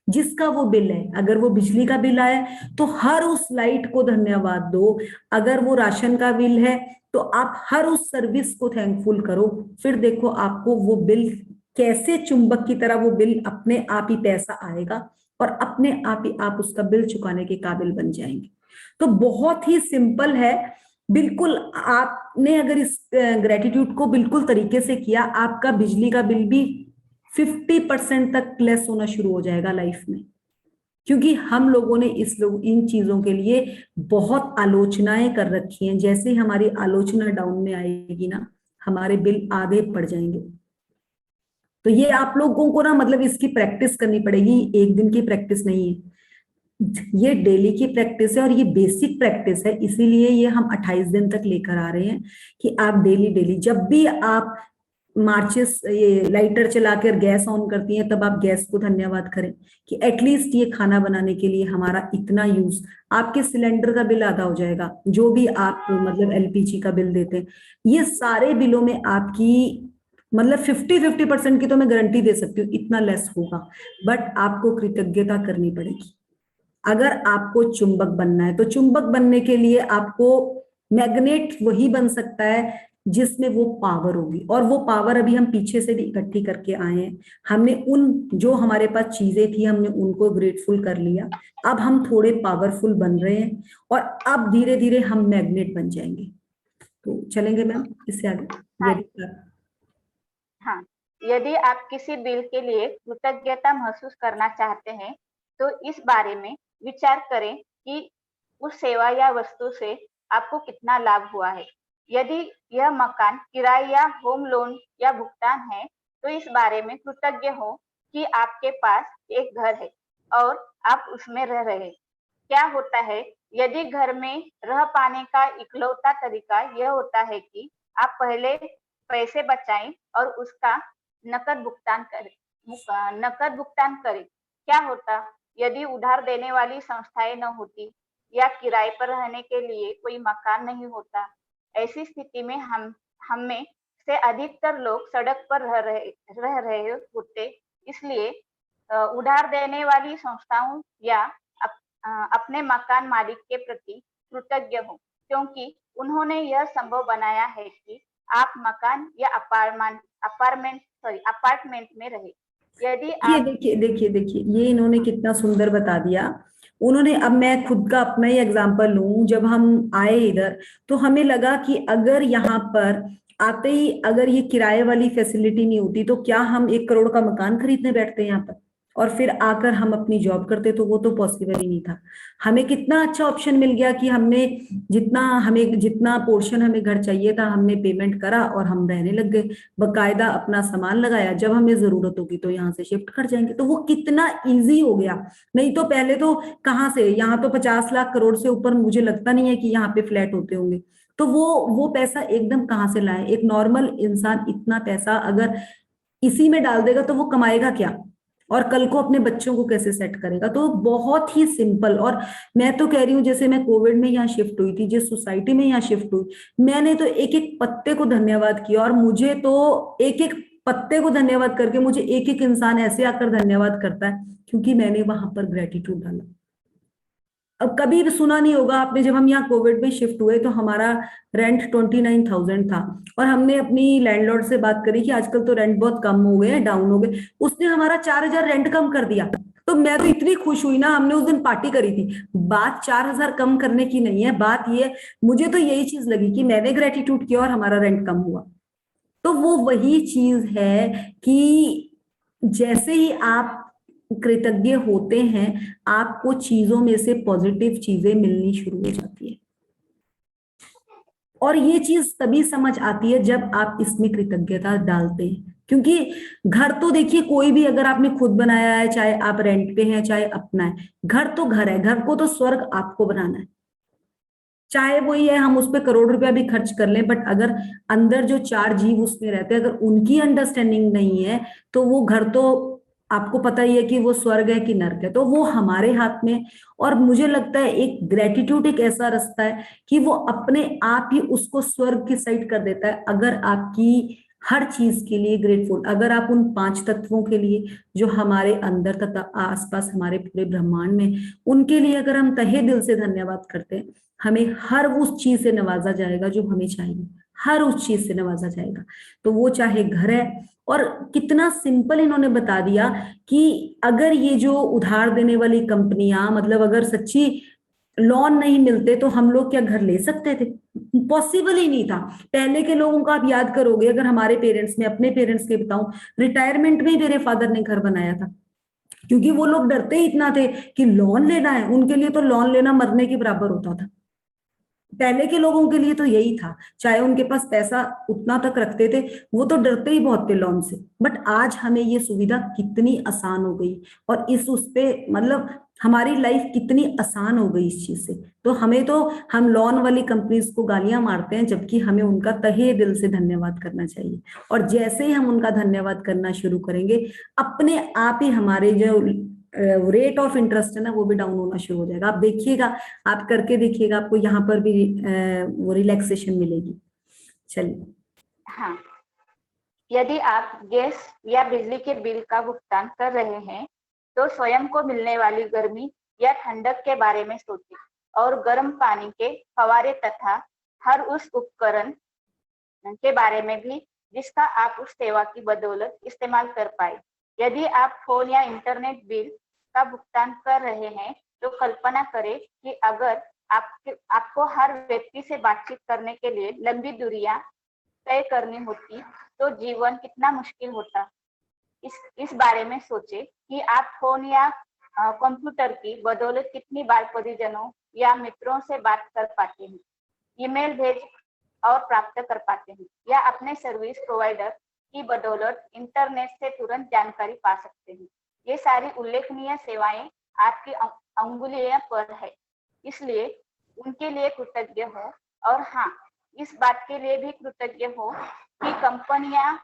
Speaker 2: जिसका वो बिल है। अगर वो बिजली का बिल आया तो हर उस लाइट को धन्यवाद दो। अगर वो राशन का बिल है तो आप हर उस सर्विस को थैंकफुल करो। फिर देखो आपको वो बिल कैसे चुंबक की तरह वो बिल अपने आप ही पैसा आएगा, और अपने आप ही आप उसका बिल चुकाने के काबिल बन जाएंगे। तो बहुत ही सिंपल है। बिल्कुल आपने अगर इस ग्रेटिट्यूड को बिल्कुल तरीके से किया, आपका बिजली का बिल भी 50% तक लेस होना शुरू हो जाएगा लाइफ में। क्योंकि हम लोगों ने इन चीजों के लिए बहुत आलोचनाएं कर रखी हैं। जैसे ही हमारी आलोचना डाउन में आएगी ना, हमारे बिल आधे पड़ जाएंगे। तो ये आप लोगों को ना, मतलब इसकी प्रैक्टिस करनी पड़ेगी, एक दिन की प्रैक्टिस नहीं है, ये डेली की प्रैक्टिस है और ये बेसिक प्रैक्टिस है। इसीलिए ये हम 28 दिन तक लेकर आ रहे हैं कि आप डेली जब भी आप माचिस ये लाइटर चलाकर गैस ऑन करती हैं, तब आप गैस को धन्यवाद करें कि एटलीस्ट ये खाना बनाने के लिए हमारा इतना यूज। आपके सिलेंडर का बिल आधा हो जाएगा, जो भी आप मतलब एलपीजी का बिल देते हैं। ये सारे बिलों में आपकी मतलब 50% की तो मैं गारंटी दे सकती हूँ इतना लेस होगा। बट आपको कृतज्ञता करनी पड़ेगी। अगर आपको चुंबक बनना है, तो चुंबक बनने के लिए आपको मैग्नेट वही बन सकता है जिसमें वो पावर होगी, और वो पावर अभी हम पीछे से भी इकट्ठी करके आए हैं। हमने उन जो हमारे पास चीजें थी, हमने उनको ग्रेटफुल कर लिया। अब हम थोड़े पावरफुल बन रहे हैं, और अब धीरे धीरे हम मैग्नेट बन जाएंगे। तो चलेंगे मैम इससे आगे।
Speaker 1: हाँ।
Speaker 2: यदि आप
Speaker 1: हाँ, यदि आप किसी बिल के लिए कृतज्ञता महसूस करना चाहते हैं तो इस बारे में विचार करें कि उस सेवा या वस्तु से आपको कितना लाभ हुआ है। यदि यह मकान किराए या होम लोन या भुगतान है तो इस बारे में कृतज्ञ हो कि आपके पास एक घर है और आप उसमें रह रहे हैं। क्या होता है यदि घर में रह पाने का इकलौता तरीका यह होता है कि आप पहले पैसे बचाएं और उसका नकद भुगतान करें नकद भुगतान करें, क्या होता यदि उधार देने वाली संस्थाएं न होती या किराए पर रहने के लिए कोई मकान नहीं होता। ऐसी स्थिति में हम में से अधिकतर लोग सड़क पर रह रहे होते। इसलिए उधार देने वाली संस्थाओं या अपने मकान मालिक के प्रति कृतज्ञ हो, क्योंकि उन्होंने यह संभव बनाया है कि आप मकान या अपार्टमेंट में रहे। यदि
Speaker 2: ये
Speaker 1: आप
Speaker 2: देखिए देखिए देखिए, ये इन्होंने कितना सुंदर बता दिया। उन्होंने, अब मैं खुद का अपना ही एग्जांपल लूं, जब हम आए इधर तो हमें लगा कि अगर यहाँ पर आते ही अगर ये किराए वाली फैसिलिटी नहीं होती तो क्या हम 1 करोड़ का मकान खरीदने बैठते यहाँ पर और फिर आकर हम अपनी जॉब करते, तो वो तो पॉसिबल ही नहीं था। हमें कितना अच्छा ऑप्शन मिल गया कि हमने जितना पोर्शन हमें घर चाहिए था हमने पेमेंट करा और हम रहने लग गए, बकायदा अपना सामान लगाया, जब हमें जरूरत होगी तो यहाँ से शिफ्ट कर जाएंगे। तो वो कितना इजी हो गया। नहीं तो पहले तो कहाँ से, यहाँ तो 50 लाख करोड़ से ऊपर मुझे लगता नहीं है कि यहाँ पे फ्लैट होते होंगे। तो वो पैसा एकदम कहाँ से लाए? एक नॉर्मल इंसान इतना पैसा अगर इसी में डाल देगा तो वो कमाएगा क्या, और कल को अपने बच्चों को कैसे सेट करेगा? तो बहुत ही सिंपल। और मैं तो कह रही हूँ, जैसे मैं कोविड में यहाँ शिफ्ट हुई थी, जिस सोसाइटी में यहाँ शिफ्ट हुई, मैंने तो एक एक पत्ते को धन्यवाद किया, और मुझे तो एक एक पत्ते को धन्यवाद करके मुझे एक एक इंसान ऐसे आकर धन्यवाद करता है क्योंकि मैंने वहां पर ग्रेटिट्यूड डाला। अब कभी भी सुना नहीं होगा आपने, जब हम यहाँ कोविड में शिफ्ट हुए तो हमारा रेंट 29,000 था, और हमने अपनी लैंडलॉर्ड से बात करी कि आजकल तो रेंट बहुत कम हो गए हैं, डाउन हो गए। उसने हमारा 4,000 रेंट कम कर दिया। तो मैं तो इतनी खुश हुई ना, हमने उस दिन पार्टी करी थी। बात 4,000 कम करने की नहीं है, बात ये, मुझे तो यही चीज लगी कि मैंने ग्रेटिट्यूड किया और हमारा रेंट कम हुआ। तो वो वही चीज है कि जैसे ही आप कृतज्ञ होते हैं आपको चीजों में से पॉजिटिव चीजें मिलनी शुरू हो जाती है, और ये चीज तभी समझ आती है जब आप इसमें कृतज्ञता डालते हैं। क्योंकि घर तो देखिए, कोई भी अगर आपने खुद बनाया है, चाहे आप रेंट पे हैं चाहे अपना है, घर तो घर है, घर को तो स्वर्ग आपको बनाना है। चाहे वो ये हम उस पर करोड़ रुपया भी खर्च कर लें, बट अगर अंदर जो 4 जीव उसमें रहते हैं, अगर उनकी अंडरस्टैंडिंग नहीं है तो वो घर तो आपको पता ही है कि वो स्वर्ग है कि नर्क है। तो वो हमारे हाथ में। और मुझे लगता है एक ग्रेटिट्यूड एक ऐसा रास्ता है कि वो अपने आप ही उसको स्वर्ग की साइड कर देता है। अगर आपकी हर चीज के लिए ग्रेटफुल, अगर आप उन 5 तत्वों के लिए जो हमारे अंदर तथा आसपास हमारे पूरे ब्रह्मांड में, उनके लिए अगर हम तहे दिल से धन्यवाद करते हैं, हमें हर उस चीज से नवाजा जाएगा जो हमें चाहिए, हर उस चीज से नवाजा जाएगा। तो वो चाहे घर है, और कितना सिंपल इन्होंने बता दिया कि अगर ये जो उधार देने वाली कंपनियां, मतलब अगर सच्ची लोन नहीं मिलते तो हम लोग क्या घर ले सकते थे? पॉसिबल ही नहीं था। पहले के लोगों का आप याद करोगे, अगर हमारे पेरेंट्स में, अपने पेरेंट्स के बताऊं, रिटायरमेंट में ही मेरे फादर ने घर बनाया था, क्योंकि वो लोग डरते ही इतना थे कि लोन लेना है, उनके लिए तो लोन लेना मरने के बराबर होता था। पहले के लोगों के लिए तो यही था, चाहे उनके पास पैसा उतना तक रखते थे, वो तो डरते ही बहुत थे लोन से। बट आज हमें ये सुविधा कितनी आसान हो गई, और इस उस पे मतलब हमारी लाइफ कितनी आसान हो गई इस चीज से। तो हमें तो, हम लोन वाली कंपनीज को गालियां मारते हैं, जबकि हमें उनका तहे दिल से धन्यवाद करना चाहिए। और जैसे ही हम उनका धन्यवाद करना शुरू करेंगे, अपने आप ही हमारे जो रेट ऑफ इंटरेस्ट है ना, वो भी डाउन होना शुरू हो जाएगा। आप देखिएगा, आप करके देखिएगा, आपको यहाँ पर भी वो रिलैक्सेशन मिलेगी। चलिए।
Speaker 1: हाँ, यदि आप गैस या बिजली के बिल का भुगतान कर रहे हैं तो स्वयं को मिलने वाली गर्मी या ठंडक के बारे में सोचें, और गर्म पानी के फव्वारे तथा हर उस उपकरण के बारे में भी जिसका आप उस सेवा की बदौलत इस्तेमाल कर पाए। यदि आप फोन या इंटरनेट बिल का भुगतान कर रहे हैं तो कल्पना करें कि अगर आपको हर व्यक्ति से बातचीत करने के लिए लंबी दूरियां तय करनी होती तो जीवन कितना मुश्किल होता। इस बारे में सोचें कि आप फोन या कंप्यूटर की बदौलत कितनी बार परिजनों या मित्रों से बात कर पाते हैं, ईमेल भेज और प्राप्त कर पाते हैं, या अपने सर्विस प्रोवाइडर की बदौलत इंटरनेट से तुरंत जानकारी पा सकते हैं। ये सारी उल्लेखनीय सेवाएं आपकी अंगुलियों पर है। इसलिए उनके लिए कृतज्ञ हो। और हाँ, इस बात के लिए भी कृतज्ञ हो कि कंपनियां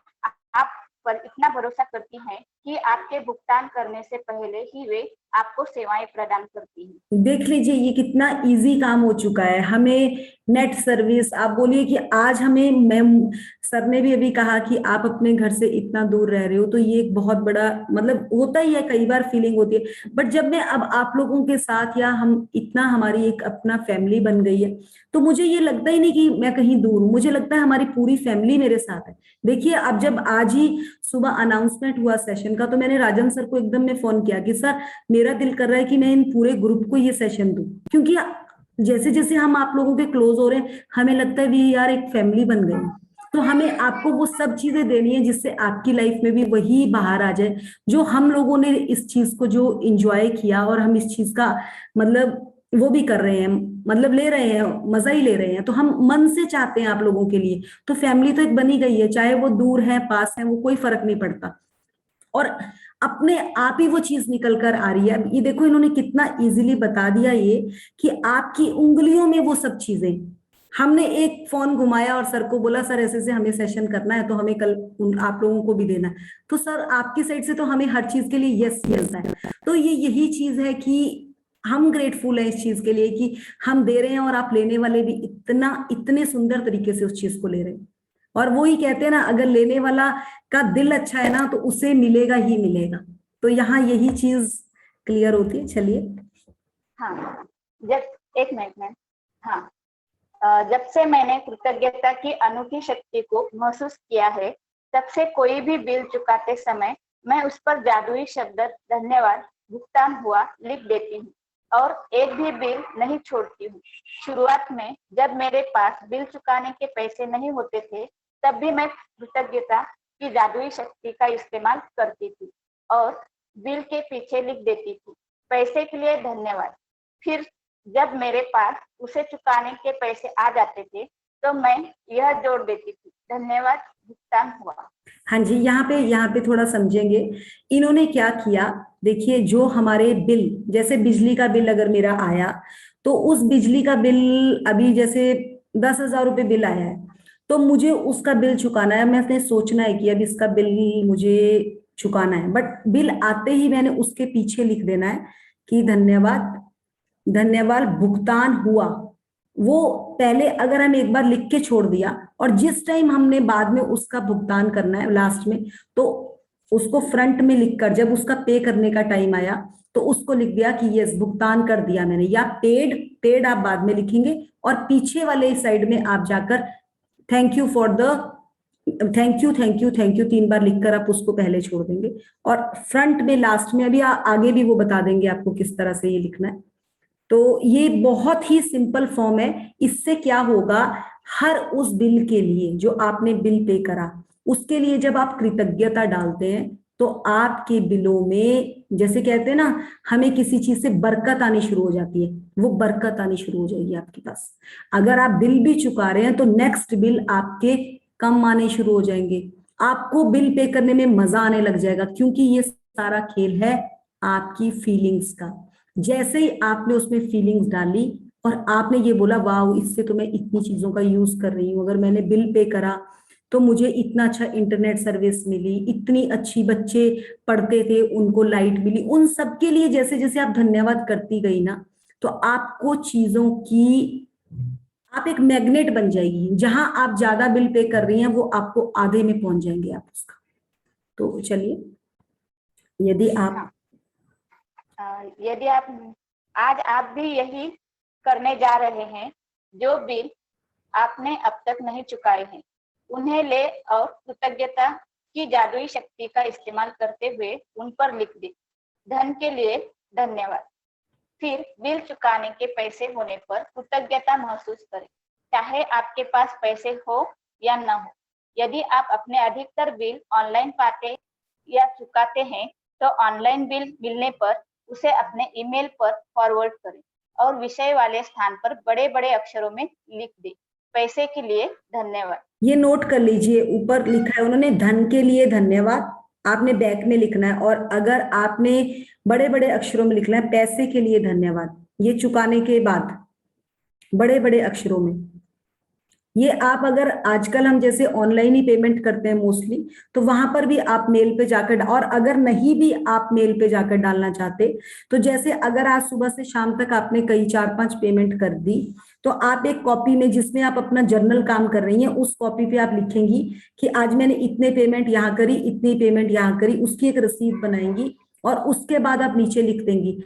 Speaker 1: आप पर इतना भरोसा करती हैं कि आपके भुगतान करने से पहले ही वे आपको सेवाएं प्रदान करती हैं।
Speaker 2: देख लीजिए ये कितना इजी काम हो चुका है। हमें नेट सर्विस, आप बोलिए कि आज हमें मैम सर ने भी अभी कहा कि आप अपने घर से इतना दूर रह रहे हो, तो ये एक बहुत बड़ा मतलब होता ही है, कई बार फीलिंग होती है। बट जब मैं अब आप लोगों के साथ या हम इतना हमारी एक अपना फैमिली बन गई है, तो मुझे ये लगता ही नहीं कि मैं कहीं दूर हूँ, मुझे लगता है हमारी पूरी फैमिली मेरे साथ है। देखिए अब जब आज ही सुबह अनाउंसमेंट हुआ सेशन का, तो मैंने राजन सर को एकदम में फोन किया कि सर मेरा दिल कर रहा है कि मैं इन पूरे ग्रुप को ये सेशन दूं, क्योंकि जैसे जैसे हम आप लोगों के क्लोज हो रहे हैं, हमें लगता है भी यार एक फैमिली बन गई। तो हमें आपको वो सब चीजें देनी है जिससे आपकी लाइफ में भी वही बाहर आ जाए जो हम लोगों ने इस चीज को जो इंजॉय किया, और हम इस चीज का मतलब वो भी कर रहे हैं, मतलब ले रहे हैं, मजा ही ले रहे हैं। तो हम मन से चाहते हैं आप लोगों के लिए। तो फैमिली तो एक बनी गई है, चाहे वो दूर है पास है, वो कोई फर्क नहीं पड़ता। और अपने आप ही वो चीज निकल कर आ रही है। अब ये देखो इन्होंने कितना इजीली बता दिया ये कि आपकी उंगलियों में वो सब चीजें। हमने एक फोन घुमाया और सर को बोला सर ऐसे से हमें सेशन करना है, तो हमें कल आप लोगों को भी देना है। तो सर आपकी साइड से तो हमें हर चीज के लिए यस मिलता है। तो ये यही चीज है कि हम ग्रेटफुल है इस चीज के लिए कि हम दे रहे हैं और आप लेने वाले भी इतने सुंदर तरीके से उस चीज को ले रहे हैं। और वो ही कहते हैं ना, अगर लेने वाला का दिल अच्छा है ना, तो उसे मिलेगा ही मिलेगा। तो यहाँ यही चीज क्लियर होती है। चलिए।
Speaker 1: हाँ, जब एक मिनट में, हाँ, जब से मैंने कृतज्ञता की अनूठी शक्ति को महसूस किया है, तब से कोई भी बिल चुकाते समय मैं उस पर जादुई शब्द धन्यवाद भुगतान हुआ लिख देती हूँ और एक भी बिल नहीं छोड़ती हूँ। शुरुआत में जब मेरे पास बिल चुकाने के पैसे नहीं होते थे, तब भी मैं कृतज्ञता की जादुई शक्ति का इस्तेमाल करती थी और बिल के पीछे लिख देती थी, पैसे के लिए धन्यवाद। फिर जब मेरे पास उसे चुकाने के पैसे आ जाते थे, तो मैं यह जोड़ देती थी, धन्यवाद भुगतान हुआ।
Speaker 2: हाँ जी, यहाँ पे थोड़ा समझेंगे इन्होंने क्या किया। देखिए जो हमारे बिल, जैसे बिजली का बिल अगर मेरा आया, तो उस बिजली का बिल अभी जैसे 10,000 रुपये बिल आया है, तो मुझे उसका बिल चुकाना है। मैंने सोचना है कि अब इसका बिल मुझे चुकाना है, बट बिल आते ही मैंने उसके पीछे लिख देना है कि धन्यवाद भुगतान हुआ। वो पहले अगर हम एक बार लिख के छोड़ दिया और जिस टाइम हमने बाद में उसका भुगतान करना है लास्ट में, तो उसको फ्रंट में लिखकर जब उसका पे करने का टाइम आया, तो उसको लिख दिया कि यस भुगतान कर दिया मैंने, या पेड आप बाद में लिखेंगे और पीछे वाले साइड में आप जाकर थैंक यू 3 बार लिखकर आप उसको पहले छोड़ देंगे। और फ्रंट में लास्ट में अभी आगे भी वो बता देंगे आपको किस तरह से ये लिखना है। तो ये बहुत ही सिंपल फॉर्म है। इससे क्या होगा, हर उस बिल के लिए जो आपने बिल पे करा, उसके लिए जब आप कृतज्ञता डालते हैं, तो आपके बिलों में जैसे कहते हैं ना, हमें किसी चीज से बरकत आनी शुरू हो जाती है, वो बरकत आनी शुरू हो जाएगी आपके पास। अगर आप बिल भी चुका रहे हैं, तो नेक्स्ट बिल आपके कम आने शुरू हो जाएंगे, आपको बिल पे करने में मजा आने लग जाएगा, क्योंकि ये सारा खेल है आपकी फीलिंग्स का। जैसे ही आपने उसमें फीलिंग्स डाली और आपने ये बोला वाह इससे तो मैं इतनी चीजों का यूज कर रही हूँ, अगर मैंने बिल पे करा तो मुझे इतना अच्छा इंटरनेट सर्विस मिली, इतनी अच्छी बच्चे पढ़ते थे उनको लाइट मिली, उन सब के लिए जैसे जैसे आप धन्यवाद करती गई ना, तो आपको चीजों की आप एक मैग्नेट बन जाएगी। जहां आप ज्यादा बिल पे कर रही हैं, वो आपको आधे में पहुंच जाएंगे आप उसका। तो चलिए, यदि आप
Speaker 1: यदि आप भी यही करने जा रहे हैं, जो बिल आपने अब तक नहीं चुकाए हैं, उन्हें ले और कृतज्ञता की जादुई शक्ति का इस्तेमाल करते हुए उन पर लिख दे, धन के लिए धन्यवाद। फिर बिल चुकाने के पैसे होने पर कृतज्ञता महसूस करें, चाहे आपके पास पैसे हो या न हो। यदि आप अपने अधिकतर बिल ऑनलाइन पाते या चुकाते हैं, तो ऑनलाइन बिल मिलने पर उसे अपने ईमेल पर फॉरवर्ड करें और विषय वाले स्थान पर बड़े बड़े अक्षरों में लिख दें, पैसे के लिए धन्यवाद।
Speaker 2: ये नोट कर लीजिए, ऊपर लिखा है उन्होंने धन के लिए धन्यवाद, आपने बैक में लिखना है। और अगर आपने बड़े बड़े अक्षरों में लिखना है पैसे के लिए धन्यवाद, ये चुकाने के बाद बड़े बड़े अक्षरों में। ये आप अगर आजकल हम जैसे ऑनलाइन ही पेमेंट करते हैं मोस्टली, तो वहां पर भी आप मेल पे जाकर, और अगर नहीं भी आप मेल पे जाकर डालना चाहते, तो जैसे अगर आज सुबह से शाम तक आपने कई 4-5 पेमेंट कर दी, तो आप एक कॉपी में जिसमें आप अपना जर्नल काम कर रही हैं, उस कॉपी पे आप लिखेंगी कि आज मैंने इतने पेमेंट यहाँ करी, इतनी पेमेंट यहाँ करी, उसकी एक रसीद बनाएंगी, और उसके बाद आप नीचे लिख देंगी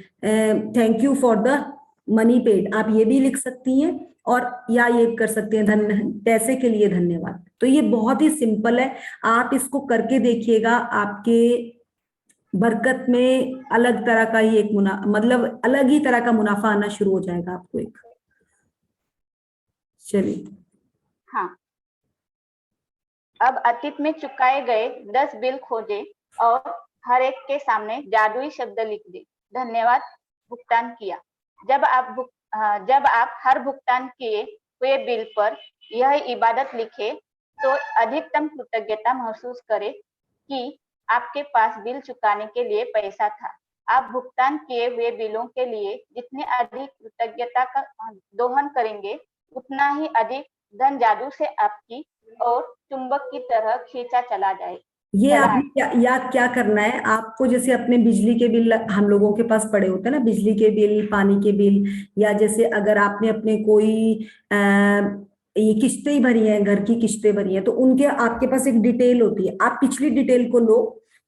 Speaker 2: thank you for the money paid. आप ये भी लिख सकती हैं, और या ये कर सकते हैं पैसे के लिए धन्यवाद। तो ये बहुत ही सिंपल है, आप इसको करके देखिएगा, आपके बरकत में अलग तरह का ही एक मतलब अलग ही तरह का मुनाफा आना शुरू हो जाएगा आपको एक। चलिए।
Speaker 1: हाँ, अब अतीत में चुकाए गए 10 बिल खोजे और हर एक के सामने जादुई शब्द लिख दे। धन्यवाद भुगतान किया। जब आप हर भुगतान किए हुए बिल पर यह इबादत लिखे, तो अधिकतम कृतज्ञता महसूस करें कि आपके पास बिल चुकाने के लिए पैसा था। आप भुगतान किए हुए बिलों के लिए जितने अधिक कृतज्ञता का दोहन करेंगे, उतना ही अधिक धन जादू से आपकी और चुंबक की तरह खींचा चला जाए।
Speaker 2: ये आपने याद क्या करना है आपको, जैसे अपने बिजली के बिल हम लोगों के पास पड़े होते हैं ना, बिजली के बिल, पानी के बिल, या जैसे अगर आपने अपने कोई ये किस्तें भरी हैं, घर की किस्तें भरी हैं, तो उनके आपके पास एक डिटेल होती है। आप पिछली डिटेल को लो,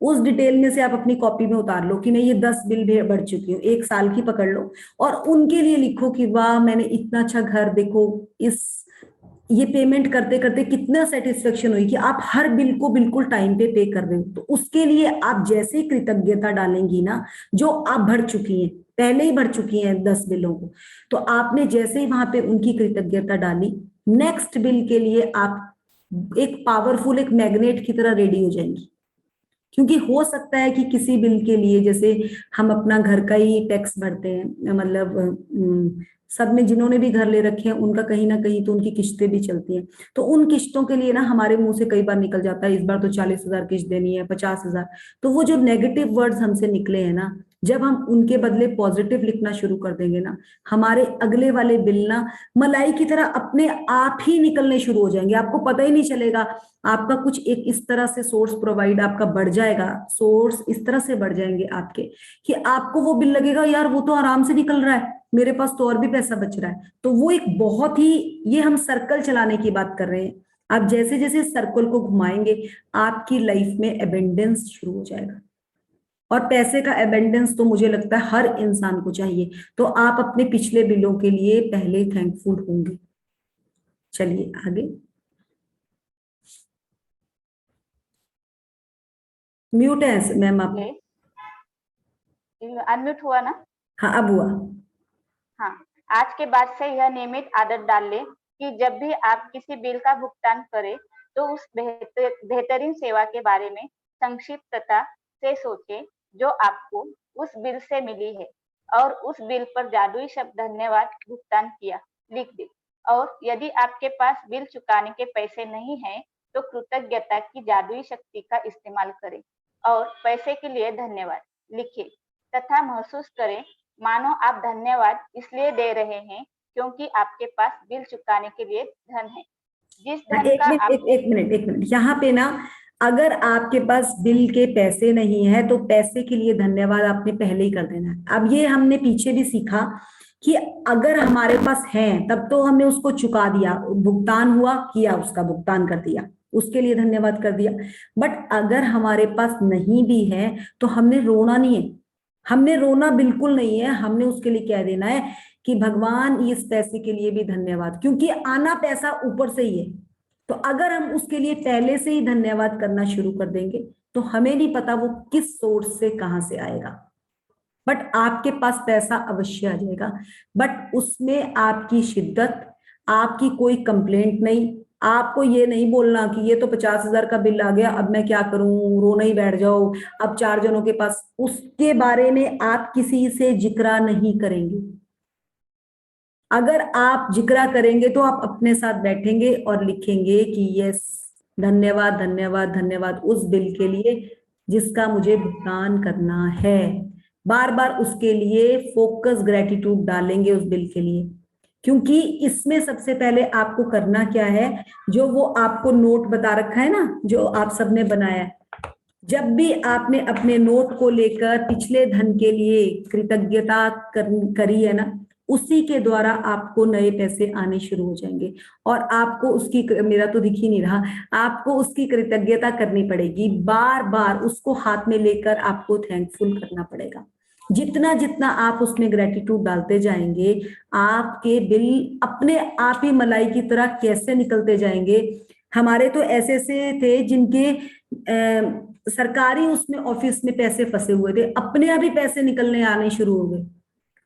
Speaker 2: उस डिटेल में से आप अपनी कॉपी में उतार लो कि मैं ये 10 बिल भर चुकी हूँ, 1 साल की पकड़ लो, और उनके लिए लिखो कि वाह मैंने इतना अच्छा घर, देखो इस ये पेमेंट करते करते कितना सेटिस्फेक्शन हुई कि आप हर बिल को बिल्कुल टाइम पे पे कर रहे हो। तो उसके लिए आप जैसे ही कृतज्ञता डालेंगी ना, जो आप भर चुकी हैं, पहले ही भर चुकी हैं 10 बिलों को, तो आपने जैसे ही वहां पे उनकी कृतज्ञता डाली, नेक्स्ट बिल के लिए आप एक पावरफुल एक मैग्नेट की तरह रेडी हो जाएंगी। क्योंकि हो सकता है कि किसी बिल के लिए, जैसे हम अपना घर का ही टैक्स भरते हैं, मतलब सब में जिन्होंने भी घर ले रखे हैं उनका कहीं ना कहीं तो उनकी किस्तें भी चलती हैं, तो उन किस्तों के लिए ना हमारे मुंह से कई बार निकल जाता है इस बार तो 40,000 किस्त देनी है, 50,000। तो वो जो नेगेटिव वर्ड्स हमसे निकले हैं ना, जब हम उनके बदले पॉजिटिव लिखना शुरू कर देंगे ना, हमारे अगले वाले बिल ना मलाई की तरह अपने आप ही निकलने शुरू हो जाएंगे, आपको पता ही नहीं चलेगा। आपका कुछ एक इस तरह से सोर्स प्रोवाइड आपका बढ़ जाएगा, सोर्स इस तरह से बढ़ जाएंगे आपके कि आपको वो बिल लगेगा यार वो तो आराम से निकल रहा है, मेरे पास तो और भी पैसा बच रहा है। तो वो एक बहुत ही, ये हम सर्कल चलाने की बात कर रहे हैं। आप जैसे जैसे सर्कल को घुमाएंगे, आपकी लाइफ में एबेंडेंस शुरू हो जाएगा। और पैसे का एबेंडेंस तो मुझे लगता है हर इंसान को चाहिए, तो आप अपने पिछले बिलों के लिए पहले थैंकफुल होंगे। चलिए आगे। म्यूट है मैम आप?
Speaker 1: अनम्यूट हुआ ना?
Speaker 2: हाँ अब हुआ।
Speaker 1: हाँ, आज के बाद से यह नियमित आदत डाल ले कि जब भी आप किसी बिल का भुगतान करें, तो उस बेहतरीन सेवा के बारे में संक्षिप्तता से सोचें जो आपको उस बिल से मिली है, और उस बिल पर जादुई शब्द धन्यवाद भुगतान किया लिख दे। और यदि आपके पास बिल चुकाने के पैसे नहीं हैं, तो कृतज्ञता की जादुई शक्ति का इस्तेमाल करें और पैसे के लिए धन्यवाद लिखें तथा महसूस करें मानो आप धन्यवाद इसलिए दे रहे हैं क्योंकि आपके पास बिल चुकाने के लिए धन है। जिस धन
Speaker 2: एक
Speaker 1: का
Speaker 2: मिनट, एक मिनट यहाँ पे ना, अगर आपके पास बिल के पैसे नहीं है तो पैसे के लिए धन्यवाद आपने पहले ही कर देना है। अब ये हमने पीछे भी सीखा कि अगर हमारे पास है तब तो हमने उसको चुका दिया, भुगतान हुआ, किया, उसका भुगतान कर दिया, उसके लिए धन्यवाद कर दिया। बट अगर हमारे पास नहीं भी है तो हमने रोना नहीं है, हमने रोना बिल्कुल नहीं है। हमने उसके लिए कह देना है कि भगवान इस पैसे के लिए भी धन्यवाद, क्योंकि आना पैसा ऊपर से ही है। तो अगर हम उसके लिए पहले से ही धन्यवाद करना शुरू कर देंगे तो हमें नहीं पता वो किस सोर्स से कहां से आएगा, बट आपके पास पैसा अवश्य आ जाएगा। बट उसमें आपकी शिद्दत, आपकी कोई कंप्लेंट नहीं, आपको ये नहीं बोलना कि ये तो 50,000 का बिल आ गया, अब मैं क्या करूं, रोना ही बैठ जाओ, अब 4 जनों के पास, उसके बारे में आप किसी से जिक्रा नहीं करेंगे। अगर आप जिक्रा करेंगे तो आप अपने साथ बैठेंगे और लिखेंगे कि यस, धन्यवाद धन्यवाद धन्यवाद उस बिल के लिए जिसका मुझे भुगतान करना है। बार बार उसके लिए फोकस ग्रेटिट्यूड डालेंगे उस बिल के लिए, क्योंकि इसमें सबसे पहले आपको करना क्या है, जो वो आपको नोट बता रखा है ना, जो आप सबने बनाया है, जब भी आपने अपने नोट को लेकर पिछले धन के लिए कृतज्ञता करी है ना, उसी के द्वारा आपको नए पैसे आने शुरू हो जाएंगे और आपको उसकी, मेरा तो दिख ही नहीं रहा, आपको उसकी कृतज्ञता करनी पड़ेगी, बार बार उसको हाथ में लेकर आपको थैंकफुल करना पड़ेगा। जितना जितना आप उसमें ग्रेटिट्यूड डालते जाएंगे, आपके बिल अपने आप ही मलाई की तरह कैसे निकलते जाएंगे। हमारे तो ऐसे ऐसे थे जिनके सरकारी उसमें ऑफिस में पैसे फंसे हुए थे, अपने आप ही पैसे निकलने आने शुरू हो गए।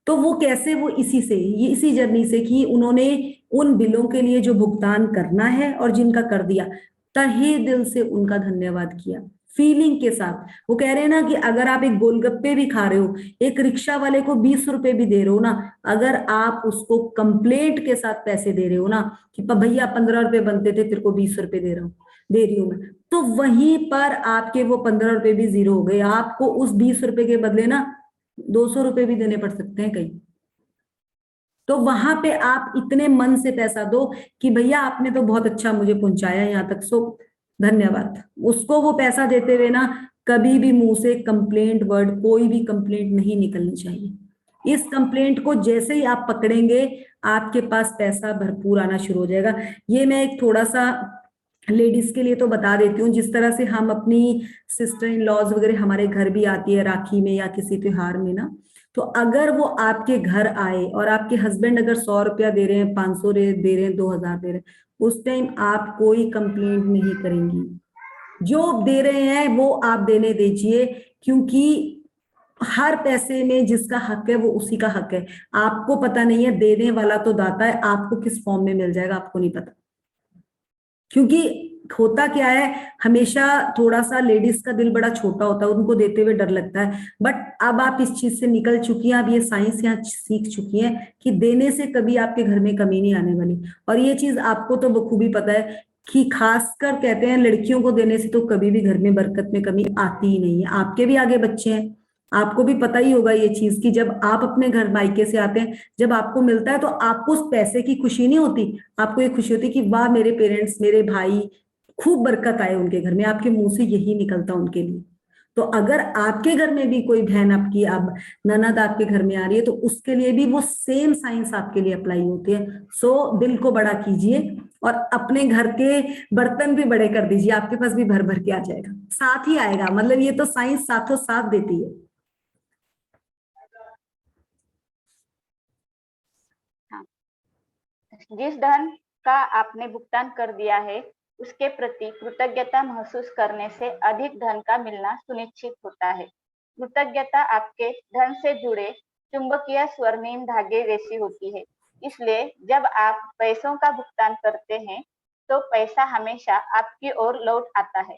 Speaker 2: तो वो कैसे, वो इसी से, ये इसी जर्नी से कि उन्होंने उन बिलों के लिए जो भुगतान करना है और जिनका कर दिया, तहे दिल से उनका धन्यवाद किया, फीलिंग के साथ। वो कह रहे हैं ना कि अगर आप एक गोलगप्पे भी खा रहे हो, एक रिक्शा वाले को 20 रुपए भी दे रहे हो ना, अगर आप उसको कंप्लेंट के साथ पैसे दे रहे हो ना कि भैया 15 रुपए बनते थे, तेरे को 20 रुपए दे रही हूँ मैं, तो वहीं पर आपके वो 15 रुपए भी जीरो हो गए। आपको उस 20 रुपए के बदले ना 200 रुपए भी देने पड़ सकते हैं कहीं। तो वहां पे आप इतने मन से पैसा दो कि भैया आपने तो बहुत अच्छा मुझे पहुंचाया यहाँ तक, सो धन्यवाद। उसको वो पैसा देते हुए ना कभी भी मुंह से कंप्लेंट वर्ड, कोई भी कंप्लेंट नहीं निकलनी चाहिए। इस कंप्लेंट को जैसे ही आप पकड़ेंगे, आपके पास पैसा भरपूर आना शुरू हो जाएगा। ये मैं एक थोड़ा सा लेडीज के लिए तो बता देती हूँ, जिस तरह से हम अपनी सिस्टर इन लॉज वगैरह हमारे घर भी आती है राखी में या किसी त्योहार में ना, तो अगर वो आपके घर आए और आपके हस्बैंड अगर 100 रुपया दे रहे हैं, 500 दे रहे हैं, 2000 दे रहे हैं, उस टाइम आप कोई कंप्लेंट नहीं करेंगी। जो दे रहे हैं वो आप देने दीजिए, क्योंकि हर पैसे में जिसका हक है वो उसी का हक है। आपको पता नहीं है, देने वाला तो दाता है, आपको किस फॉर्म में मिल जाएगा आपको नहीं पता। क्योंकि होता क्या है, हमेशा थोड़ा सा लेडीज का दिल बड़ा छोटा होता है, उनको देते हुए डर लगता है। बट अब आप इस चीज से निकल चुकी हैं, अब ये साइंस यहाँ सीख चुकी हैं कि देने से कभी आपके घर में कमी नहीं आने वाली। और ये चीज आपको तो बखूबी पता है कि खासकर कहते हैं लड़कियों को देने से तो कभी भी घर में बरकत में कमी आती ही नहीं है। आपके भी आगे बच्चे हैं, आपको भी पता ही होगा ये चीज कि जब आप अपने घर मायके से आते हैं, जब आपको मिलता है तो आपको उस पैसे की खुशी नहीं होती, आपको ये खुशी होती कि वाह मेरे पेरेंट्स, मेरे भाई, खूब बरकत आए उनके घर में। आपके मुंह से यही निकलता उनके लिए। तो अगर आपके घर में भी कोई बहन आपकी, अब ननद आपके घर में आ रही है, तो उसके लिए भी वो सेम साइंस आपके लिए अप्लाई होती है। सो दिल को बड़ा कीजिए और अपने घर के बर्तन भी बड़े कर दीजिए, आपके पास भी भर भर के आ जाएगा, साथ ही आएगा। मतलब ये तो साइंस साथों साथ देती है।
Speaker 1: जिस धन का आपने भुगतान कर दिया है, उसके प्रति कृतज्ञता महसूस करने से अधिक धन का मिलना सुनिश्चित होता है। कृतज्ञता आपके धन से जुड़े चुंबकीय स्वर्णिम धागे जैसी होती है। इसलिए जब आप पैसों का भुगतान करते हैं, तो पैसा हमेशा आपकी ओर लौट आता है।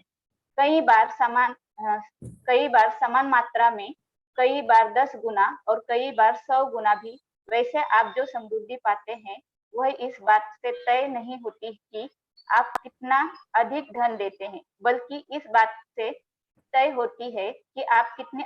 Speaker 1: कई बार समान मात्रा में, कई बार 10 गुना और कई बार 100 गुना भी। वैसे आप जो समृद्धि पाते हैं, वह इस बात से तय नहीं होती कि आप कितना अधिक धन देते हैं, बल्कि इस बात से तय होती है कि आप कितनी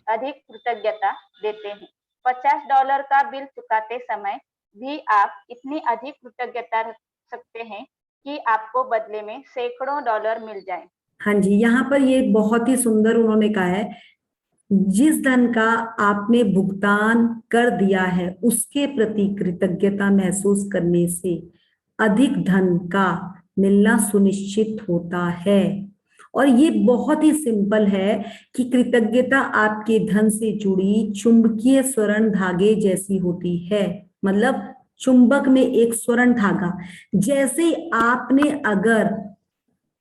Speaker 1: अधिक कृतज्ञता देते हैं। $50 का बिल चुकाते समय भी आप इतनी अधिक कृतज्ञता रख सकते हैं कि आपको बदले में सैकड़ों डॉलर मिल जाए।
Speaker 2: हाँ जी, यहाँ पर ये बहुत ही सुंदर उन्होंने कहा है, जिस धन का आपने भुगतान कर दिया है उसके प्रति कृतज्ञता महसूस करने से अधिक धन का मिलना सुनिश्चित होता है। और ये बहुत ही सिंपल है कि कृतज्ञता आपके धन से जुड़ी चुंबकीय स्वर्ण धागे जैसी होती है। मतलब चुंबक में एक स्वर्ण धागा, जैसे ही आपने अगर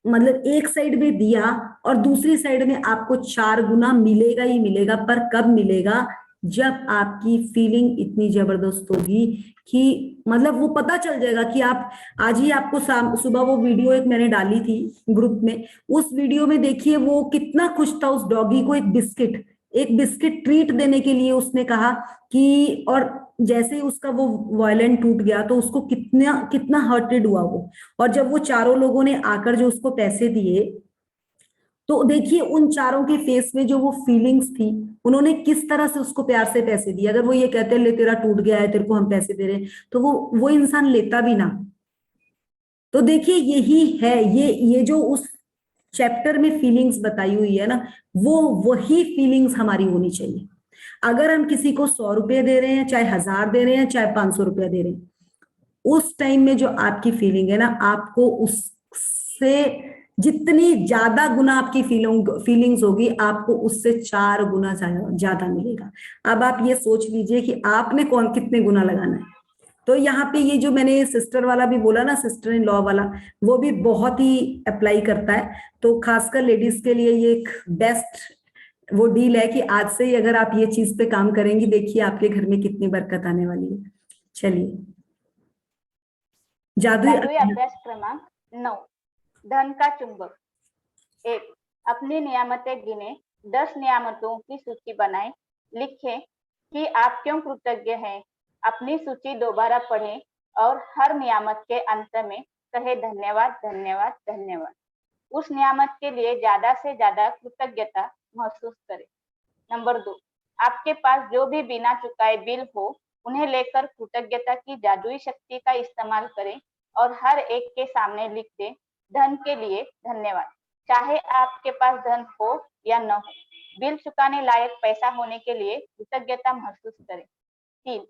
Speaker 2: मतलब एक साइड में दिया और दूसरी साइड में आपको 4 गुना मिलेगा ही मिलेगा। पर कब मिलेगा? जब आपकी फीलिंग इतनी जबरदस्त होगी कि मतलब वो पता चल जाएगा कि आप आज ही आपको सुबह वो वीडियो एक मैंने डाली थी ग्रुप में, उस वीडियो में देखिए वो कितना खुश था उस डॉगी को एक बिस्किट ट्रीट देने के लिए उसने कहा कि, और जैसे ही उसका वो वायलेंट टूट गया तो उसको कितना कितना हर्टेड हुआ वो। और जब वो चारों लोगों ने आकर जो उसको पैसे दिए, तो देखिए उन चारों के फेस में जो वो फीलिंग्स थी, उन्होंने किस तरह से उसको प्यार से पैसे दिए। अगर वो ये कहते हैं ले तेरा टूट गया है, तेरे को हम पैसे दे रहे हैं, तो वो इंसान लेता भी ना। तो देखिए यही है, ये जो उस चैप्टर में फीलिंग्स बताई हुई है ना, वो वही फीलिंग्स हमारी होनी चाहिए। अगर हम किसी को 100 रुपए दे रहे हैं, चाहे 1000 दे रहे हैं, चाहे 500 रुपया दे रहे हैं, उस टाइम में जो आपकी फीलिंग है ना, आपको उससे जितनी ज्यादा गुना आपकी फीलिंग्स होगी, आपको उससे 4 गुना ज्यादा मिलेगा। अब आप ये सोच लीजिए कि आपने कौन कितने गुना लगाना है। तो यहाँ पे ये जो मैंने सिस्टर वाला भी बोला ना, सिस्टर इन लॉ वाला, वो भी बहुत ही अप्लाई करता है। तो खासकर लेडीज के लिए ये एक बेस्ट वो डील है कि आज से ही अगर आप ये चीज पे काम करेंगी, देखिए आपके घर में कितनी बरकत आने वाली है। चलिए, जादुई
Speaker 1: जादुई अभ्यास क्रमांक 9, धन का चुंबक। 1, अपनी नियामतें गिने, 10 नियामतों की सूची बनाएं। लिखें कि आप क्यों कृतज्ञ हैं। अपनी सूची दोबारा पढ़ें और हर नियामत के अंत में कहे धन्यवाद धन्यवाद धन्यवाद। उस नियामत के लिए ज्यादा से ज्यादा कृतज्ञता महसूस करें। नंबर 2, आपके पास जो भी बिना चुकाए बिल हो, उन्हें लेकर कृतज्ञता की जादुई शक्ति का इस्तेमाल करें और हर एक के सामने लिख दें, धन के लिए धन्यवाद। चाहे आपके पास धन हो या न हो, बिल चुकाने लायक पैसा होने के लिए कृतज्ञता महसूस करें। 3,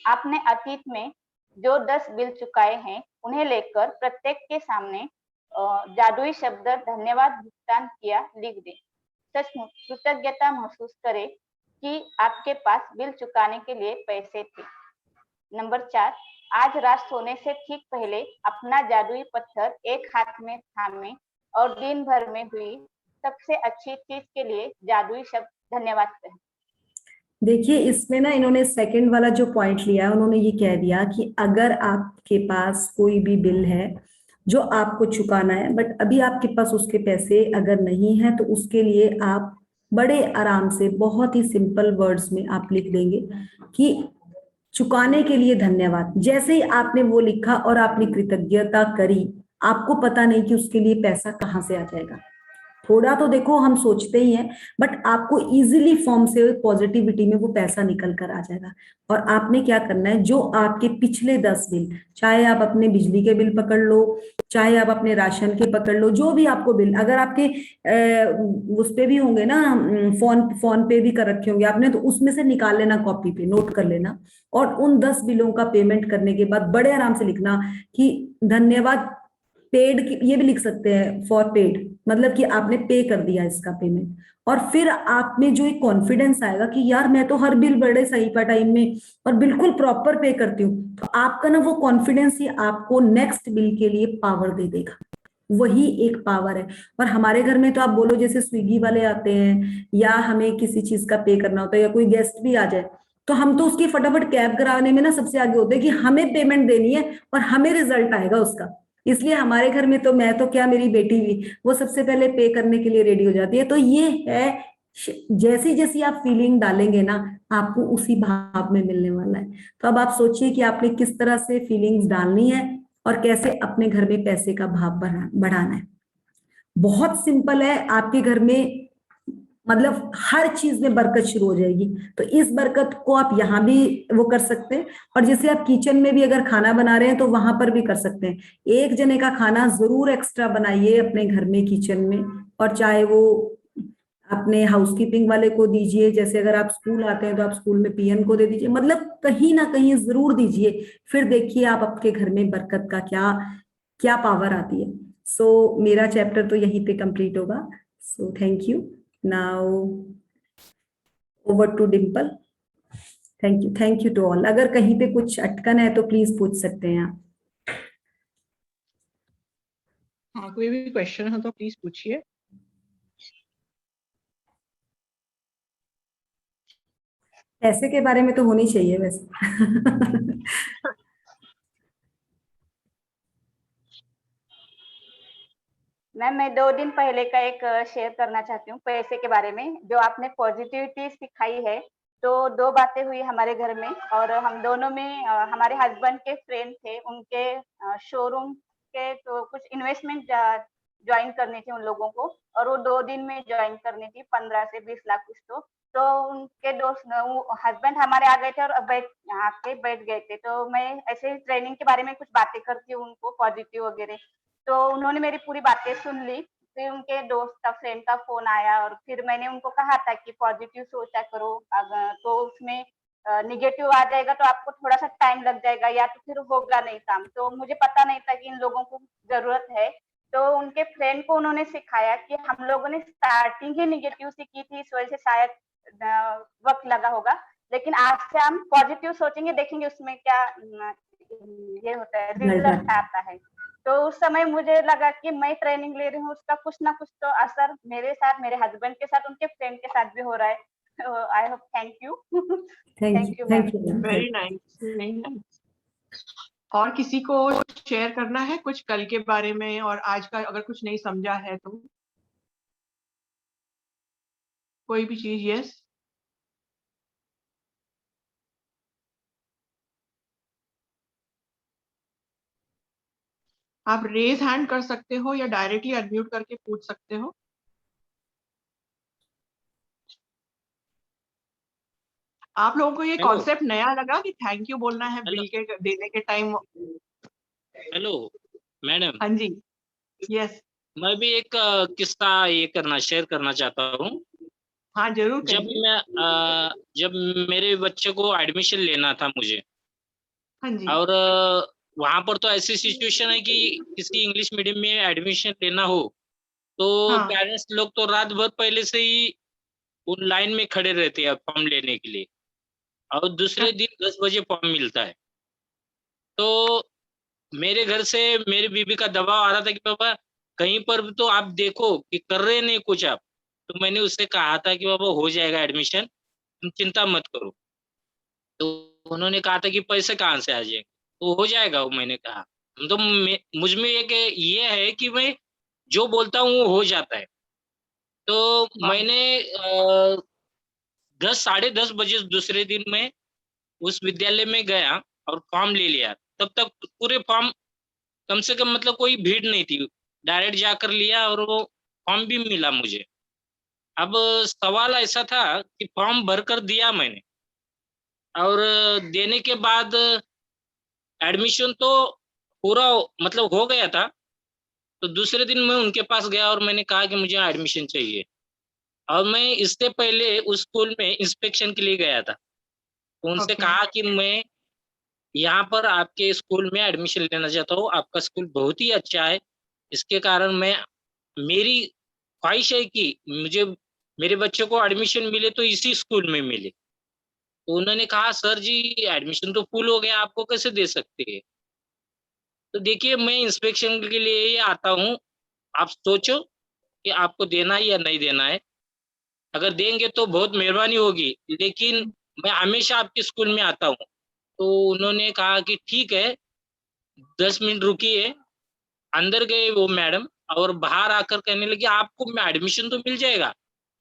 Speaker 1: आपने अतीत में जो 10 बिल चुकाए हैं, उन्हें लेकर प्रत्येक के सामने जादुई शब्द धन्यवाद भुगतान किया लिख दें। सचमुच कृतज्ञता महसूस करें कि आपके पास बिल चुकाने के लिए पैसे थे। नंबर 4, आज रात सोने से ठीक पहले अपना जादुई पत्थर एक हाथ में थामे और दिन भर में हुई सबसे अच्छी चीज के लिए जादुई शब्द धन्यवाद कहें।
Speaker 2: देखिए इसमें ना इन्होंने सेकंड वाला जो पॉइंट लिया है, उन्होंने ये कह दिया कि अगर आपके पास कोई भी बिल है जो आपको चुकाना है, बट अभी आपके पास उसके पैसे अगर नहीं है, तो उसके लिए आप बड़े आराम से बहुत ही सिंपल वर्ड्स में आप लिख देंगे कि चुकाने के लिए धन्यवाद। जैसे ही आपने वो लिखा और आपने कृतज्ञता करी, आपको पता नहीं कि उसके लिए पैसा कहाँ से आ जाएगा। थोड़ा तो देखो हम सोचते ही हैं, बट आपको इजीली फॉर्म से पॉजिटिविटी में वो पैसा निकल कर आ जाएगा। और आपने क्या करना है, जो आपके पिछले 10 बिल, चाहे आप अपने बिजली के बिल पकड़ लो, चाहे आप अपने राशन के पकड़ लो, जो भी आपको बिल, अगर आपके उस पे भी होंगे ना, फोन पे भी कर रखे होंगे आपने, तो उसमें से निकाल लेना, कॉपी पे नोट कर लेना, और उन 10 बिलों का पेमेंट करने के बाद बड़े आराम से लिखना कि धन्यवाद पेड, ये भी लिख सकते हैं फॉर पेड, मतलब कि आपने पे कर दिया इसका पेमेंट। और फिर आप में जो एक कॉन्फिडेंस आएगा कि यार मैं तो हर बिल बड़े सही पर टाइम में और बिल्कुल प्रॉपर पे करती हूँ, तो आपका ना वो कॉन्फिडेंस ही आपको नेक्स्ट बिल के लिए पावर दे देगा। वही एक पावर है। और हमारे घर में तो आप बोलो जैसे स्विगी वाले आते हैं, या हमें किसी चीज का पे करना होता है, या कोई गेस्ट भी आ जाए, तो हम तो उसकी फटाफट कैब कराने में ना सबसे आगे होते हैं कि हमें पेमेंट देनी है और हमें रिजल्ट आएगा उसका। इसलिए हमारे घर में तो मैं तो क्या, मेरी बेटी भी, वो सबसे पहले पे करने के लिए रेडी हो जाती है। तो ये है, जैसी जैसी आप फीलिंग डालेंगे ना, आपको उसी भाव में मिलने वाला है। तो अब आप सोचिए कि आपने किस तरह से फीलिंग्स डालनी है और कैसे अपने घर में पैसे का भाव बढ़ाना है। बहुत सिंपल है। आपके घर में मतलब हर चीज में बरकत शुरू हो जाएगी। तो इस बरकत को आप यहाँ भी वो कर सकते हैं, और जैसे आप किचन में भी अगर खाना बना रहे हैं तो वहां पर भी कर सकते हैं। एक जने का खाना जरूर एक्स्ट्रा बनाइए अपने घर में किचन में, और चाहे वो अपने हाउसकीपिंग वाले को दीजिए, जैसे अगर आप स्कूल आते हैं तो आप स्कूल में पीएन को दे दीजिए, मतलब कहीं ना कहीं जरूर दीजिए। फिर देखिए आप आपके घर में बरकत का क्या क्या पावर आती है। सो मेरा चैप्टर तो यहीं पे कंप्लीट होगा। सो thank you. Now over to Dimple. Thank you to all. अगर कहीं पे कुछ अटकन है तो प्लीज पूछ सकते हैं आप।
Speaker 7: हाँ, कोई भी क्वेश्चन हो तो प्लीज पूछिए।
Speaker 2: पैसे के बारे में तो होनी चाहिए वैसे।
Speaker 1: मैम मैं 2 दिन पहले का एक शेयर करना चाहती हूँ पैसे के बारे में, जो आपने पॉजिटिविटी सिखाई है। तो 2 बातें हुई हमारे घर में, और हम दोनों में हमारे हस्बैंड के फ्रेंड थे, उनके शोरूम के तो कुछ इन्वेस्टमेंट ज्वाइन करनी थी उन लोगों को, और वो 2 दिन में ज्वाइन करनी थी, 15 से 20 लाख कुछ तो उनके दोस्त हस्बैंड हमारे आ गए थे और आके बैठ गए थे। तो मैं ऐसे ही ट्रेनिंग के बारे में कुछ बातें करती हूँ उनको पॉजिटिव वगैरह, तो उन्होंने मेरी पूरी बातें सुन ली। फिर उनके दोस्त का फ्रेंड का फोन आया और फिर मैंने उनको कहा था कि पॉजिटिव सोचा करो, अगर तो उसमें निगेटिव आ जाएगा तो आपको थोड़ा सा टाइम लग जाएगा या तो फिर होगा नहीं काम। तो मुझे पता नहीं था कि इन लोगों को जरूरत है, तो उनके फ्रेंड को उन्होंने सिखाया कि हम लोगों ने स्टार्टिंग ही निगेटिव से की थी, इस वजह से शायद वक्त लगा होगा, लेकिन आज से हम पॉजिटिव सोचेंगे, देखेंगे उसमें क्या ये होता है, रिजल्ट आता है। तो उस समय मुझे लगा कि मैं ट्रेनिंग ले रही हूँ, उसका कुछ ना कुछ तो असर मेरे साथ, मेरे हस्बैंड के साथ, उनके फ्रेंड के साथ भी हो रहा है। I hope, thank you.
Speaker 2: Thank you, thank you.
Speaker 7: Very nice, very nice. और किसी को शेयर करना है कुछ कल के बारे में और आज का, अगर कुछ नहीं समझा है तो कोई भी चीज? यस, आप रेज हैंड कर सकते हो या डायरेक्टली अनम्यूट करके पूछ सकते हो। आप लोगों को ये
Speaker 8: हेलो
Speaker 7: कॉन्सेप्ट नया लगा कि थैंक यू बोलना है
Speaker 8: हेलो
Speaker 7: बिल के देने के टाइम?
Speaker 8: हेलो मैडम,
Speaker 7: हाँ जी, यस,
Speaker 8: मैं भी एक किस्सा शेयर करना चाहता हूँ।
Speaker 7: हाँ जरूर
Speaker 8: जब
Speaker 7: कहिए।
Speaker 8: जब मेरे बच्चे को एडमिशन लेना था मुझे,
Speaker 7: हाँ जी,
Speaker 8: और वहाँ पर तो ऐसी सिचुएशन है कि किसी इंग्लिश मीडियम में एडमिशन लेना हो तो
Speaker 7: हाँ,
Speaker 8: पेरेंट्स लोग तो रात भर पहले से ही उन लाइन में खड़े रहते हैं फॉर्म लेने के लिए, और दूसरे दिन 10 बजे फॉर्म मिलता है। तो मेरे घर से मेरी बीबी का दबाव आ रहा था कि पापा कहीं पर भी तो आप देखो कि कर रहे नहीं कुछ आप। तो मैंने उससे कहा था कि पापा हो जाएगा एडमिशन, तुम चिंता मत करो। तो उन्होंने कहा था कि पैसे कहाँ से आ जाएंगे, तो हो जाएगा। वो मैंने कहा तो मुझ में एक ये है कि मैं जो बोलता हूँ वो हो जाता है। तो मैंने 10 साढ़े 10 बजे दूसरे दिन में उस विद्यालय में गया और फॉर्म ले लिया। तब तक पूरे फॉर्म कम से कम मतलब कोई भीड़ नहीं थी, डायरेक्ट जाकर लिया और वो फॉर्म भी मिला मुझे। अब सवाल ऐसा था कि फॉर्म भरकर दिया मैंने, और देने के बाद एडमिशन तो पूरा मतलब हो गया था। तो दूसरे दिन मैं उनके पास गया और मैंने कहा कि मुझे एडमिशन चाहिए, और मैं इससे पहले उस स्कूल में इंस्पेक्शन के लिए गया था। तो उनसे
Speaker 7: ओके,
Speaker 8: कहा कि मैं यहाँ पर आपके स्कूल में एडमिशन लेना चाहता हूँ, आपका स्कूल बहुत ही अच्छा है, इसके कारण मेरी ख्वाहिश है कि मुझे मेरे बच्चों को एडमिशन मिले तो इसी स्कूल में मिले। तो उन्होंने कहा सर जी एडमिशन तो फुल हो गया, आपको कैसे दे सकते हैं। तो देखिए मैं इंस्पेक्शन के लिए ही आता हूँ, आप सोचो कि आपको देना है या नहीं देना है। अगर देंगे तो बहुत मेहरबानी होगी, लेकिन मैं हमेशा आपके स्कूल में आता हूँ। तो उन्होंने कहा कि ठीक है 10 मिनट रुकिए। अंदर गए वो मैडम और बाहर आकर कहने लगी आपको एडमिशन तो मिल जाएगा,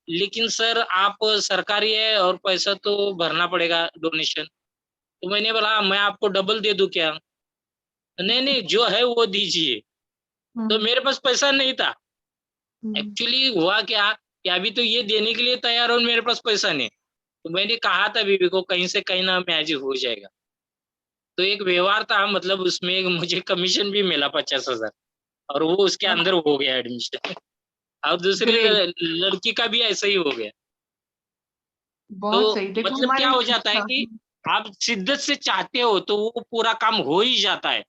Speaker 8: लेकिन सर आप सरकारी है और पैसा तो भरना पड़ेगा डोनेशन। तो मैंने बोला मैं आपको डबल दे दूं क्या? नहीं नहीं जो है वो दीजिए। तो मेरे पास पैसा नहीं था। एक्चुअली हुआ क्या कि अभी तो ये देने के लिए तैयार हो, मेरे पास पैसा नहीं। तो मैंने कहा था बीबी को कहीं से कहीं ना मैच हो जाएगा। तो एक व्यवहार था, मतलब उसमें मुझे कमीशन भी मिला 50,000, और वो उसके अंदर हो गया एडमिशन। और दूसरी
Speaker 7: ग्रेट,
Speaker 8: लड़की का भी ऐसा ही हो गया।
Speaker 7: बहुत
Speaker 8: तो
Speaker 7: सही। देखो
Speaker 8: मतलब
Speaker 7: हमारे,
Speaker 8: क्या हो जाता है
Speaker 7: हाँ,
Speaker 8: कि आप शिद्दत से चाहते हो तो वो पूरा काम हो ही जाता है।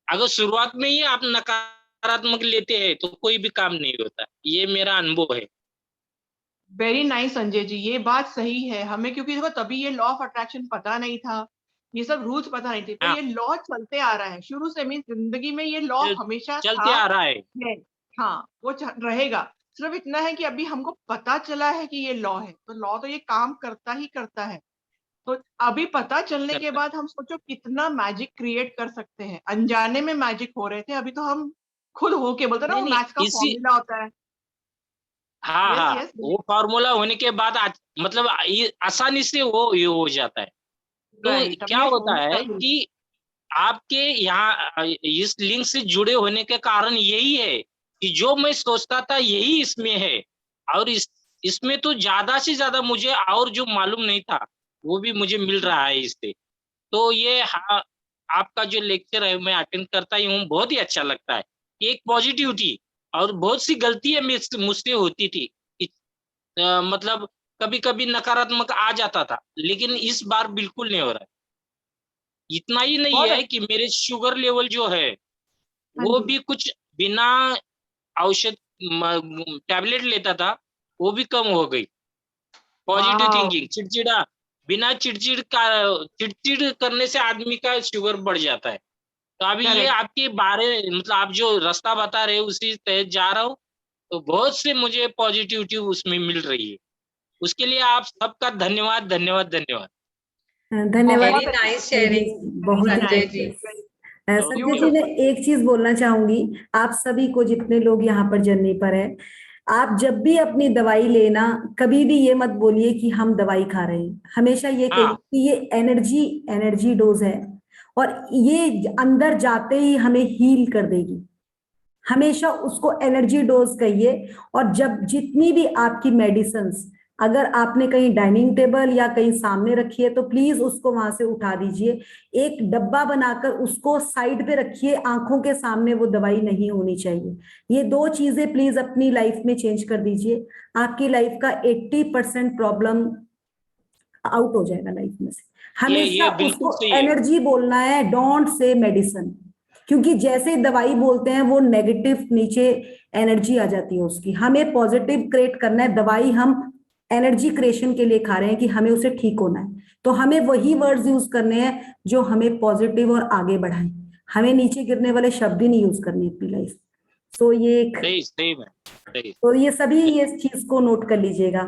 Speaker 8: अगर शुरुआत में ही आप नकारात्मक लेते हैं तो कोई भी काम नहीं होता। ये मेरा अनुभव है।
Speaker 7: वेरी नाइस संजय जी, ये बात सही है। हमें क्योंकि देखो तभी ये लॉ ऑफ अट्रैक्शन पता नहीं था, ये सब रूल्स पता नहीं थे, पर
Speaker 8: हाँ,
Speaker 7: ये लॉ चलते आ रहा है शुरू से। मीन जिंदगी में ये लॉ
Speaker 8: चल-
Speaker 7: हमेशा था,
Speaker 8: चलते आ रहा है।
Speaker 7: है, हाँ वो रहेगा। सिर्फ इतना है कि अभी हमको पता चला है कि ये लॉ है, तो लॉ तो ये काम करता ही करता है। तो अभी पता चलने के
Speaker 8: करता
Speaker 7: बाद हम सोचो कितना मैजिक क्रिएट कर सकते हैं। अनजाने में मैजिक हो रहे थे, अभी तो हम खुद होके बोलते हैं ना,
Speaker 8: नहीं
Speaker 7: वो
Speaker 8: नहीं
Speaker 7: मैथ्स का
Speaker 8: इसी
Speaker 7: फॉर्मूला होता है।
Speaker 8: हाँ
Speaker 7: यस
Speaker 8: हाँ,
Speaker 7: यस,
Speaker 8: वो फार्मूला होने के बाद मतलब ये आसानी से वो ये हो जाता है। तो
Speaker 7: राइट,
Speaker 8: क्या
Speaker 7: हमने
Speaker 8: होता
Speaker 7: फॉर्मूला
Speaker 8: है
Speaker 7: यूज।
Speaker 8: कि आपके यहाँ इस लिंक से जुड़े होने के कारण यही है कि जो मैं सोचता था यही इसमें है, और इसमें तो ज्यादा से ज्यादा मुझे और जो मालूम नहीं था वो भी मुझे मिल रहा है इससे। तो ये आपका जो लेक्चर है मैं अटेंड करता ही हूँ, बहुत ही अच्छा लगता है। एक पॉजिटिविटी, और बहुत सी गलतियां मुझसे होती थी कि, मतलब कभी कभी नकारात्मक आ जाता था, लेकिन इस बार बिल्कुल नहीं हो रहा है। इतना ही नहीं
Speaker 7: बहुत
Speaker 8: है कि मेरे शुगर लेवल जो है
Speaker 7: हाँ
Speaker 8: वो
Speaker 7: जी।
Speaker 8: भी कुछ बिना औषध टैबलेट लेता था, वो भी कम हो गई। पॉजिटिव
Speaker 7: वाह,
Speaker 8: थिंकिंग, चिड़चिड़ा, बिना चिड़चिड़ करने से आदमी का शुगर बढ़ जाता है। तो अभी ये
Speaker 7: करेक्ट।
Speaker 8: आपके बारे, मतलब आप जो रास्ता बता रहे हो उसी तहत जा रहा हूँ, तो बहुत से मुझे पॉजिटिविटी उसमें मिल रही है। उसके लिए आप सबका धन्यवाद, धन्यवाद, धन्यवाद।
Speaker 2: धन्यवाद
Speaker 6: वेरी
Speaker 7: बहुत
Speaker 6: नाइस
Speaker 2: संजय
Speaker 6: शेयरिंग
Speaker 2: जी, बहुत ही
Speaker 6: संजय
Speaker 2: nice
Speaker 6: जी।
Speaker 2: है। संजय जी,
Speaker 8: ओके।
Speaker 2: मैं एक चीज बोलना चाहूंगी आप सभी को, जितने लोग यहाँ पर जर्नी पर है, आप जब भी अपनी दवाई लेना, कभी भी ये मत बोलिए कि हम दवाई खा रहे हैं। हमेशा ये कहिए
Speaker 8: हाँ,
Speaker 2: कि ये एनर्जी डोज है, और ये अंदर जाते ही हमें हील कर देगी। हमेशा उसको एनर्जी डोज कहिए। और जब जितनी भी आपकी मेडिसिन्स, अगर आपने कहीं डाइनिंग टेबल या कहीं सामने रखी है तो प्लीज उसको वहां से उठा दीजिए, एक डब्बा बनाकर उसको साइड पे रखिए, आंखों के सामने वो दवाई नहीं होनी चाहिए। ये दो चीजें प्लीज अपनी लाइफ में चेंज कर दीजिए, आपकी लाइफ का 80% प्रॉब्लम आउट हो जाएगा लाइफ में से। हमेशा
Speaker 8: ये बिल्कुल
Speaker 2: उसको
Speaker 8: सही है।
Speaker 2: एनर्जी बोलना है, डोंट से मेडिसिन। क्योंकि जैसे दवाई बोलते हैं वो नेगेटिव नीचे एनर्जी आ जाती है उसकी। हमें पॉजिटिव क्रिएट करना है। दवाई हम एनर्जी क्रिएशन के लिए खा रहे हैं कि हमें उसे ठीक होना है, तो हमें वही वर्ड्स यूज करने हैं जो हमें पॉजिटिव और आगे बढ़ाएं। हमें नीचे गिरने वाले शब्द ही नहीं यूज करने अपनी लाइफ। तो ये एक,
Speaker 8: सही सही में सही।
Speaker 2: तो ये सभी ये चीज को नोट कर लीजिएगा।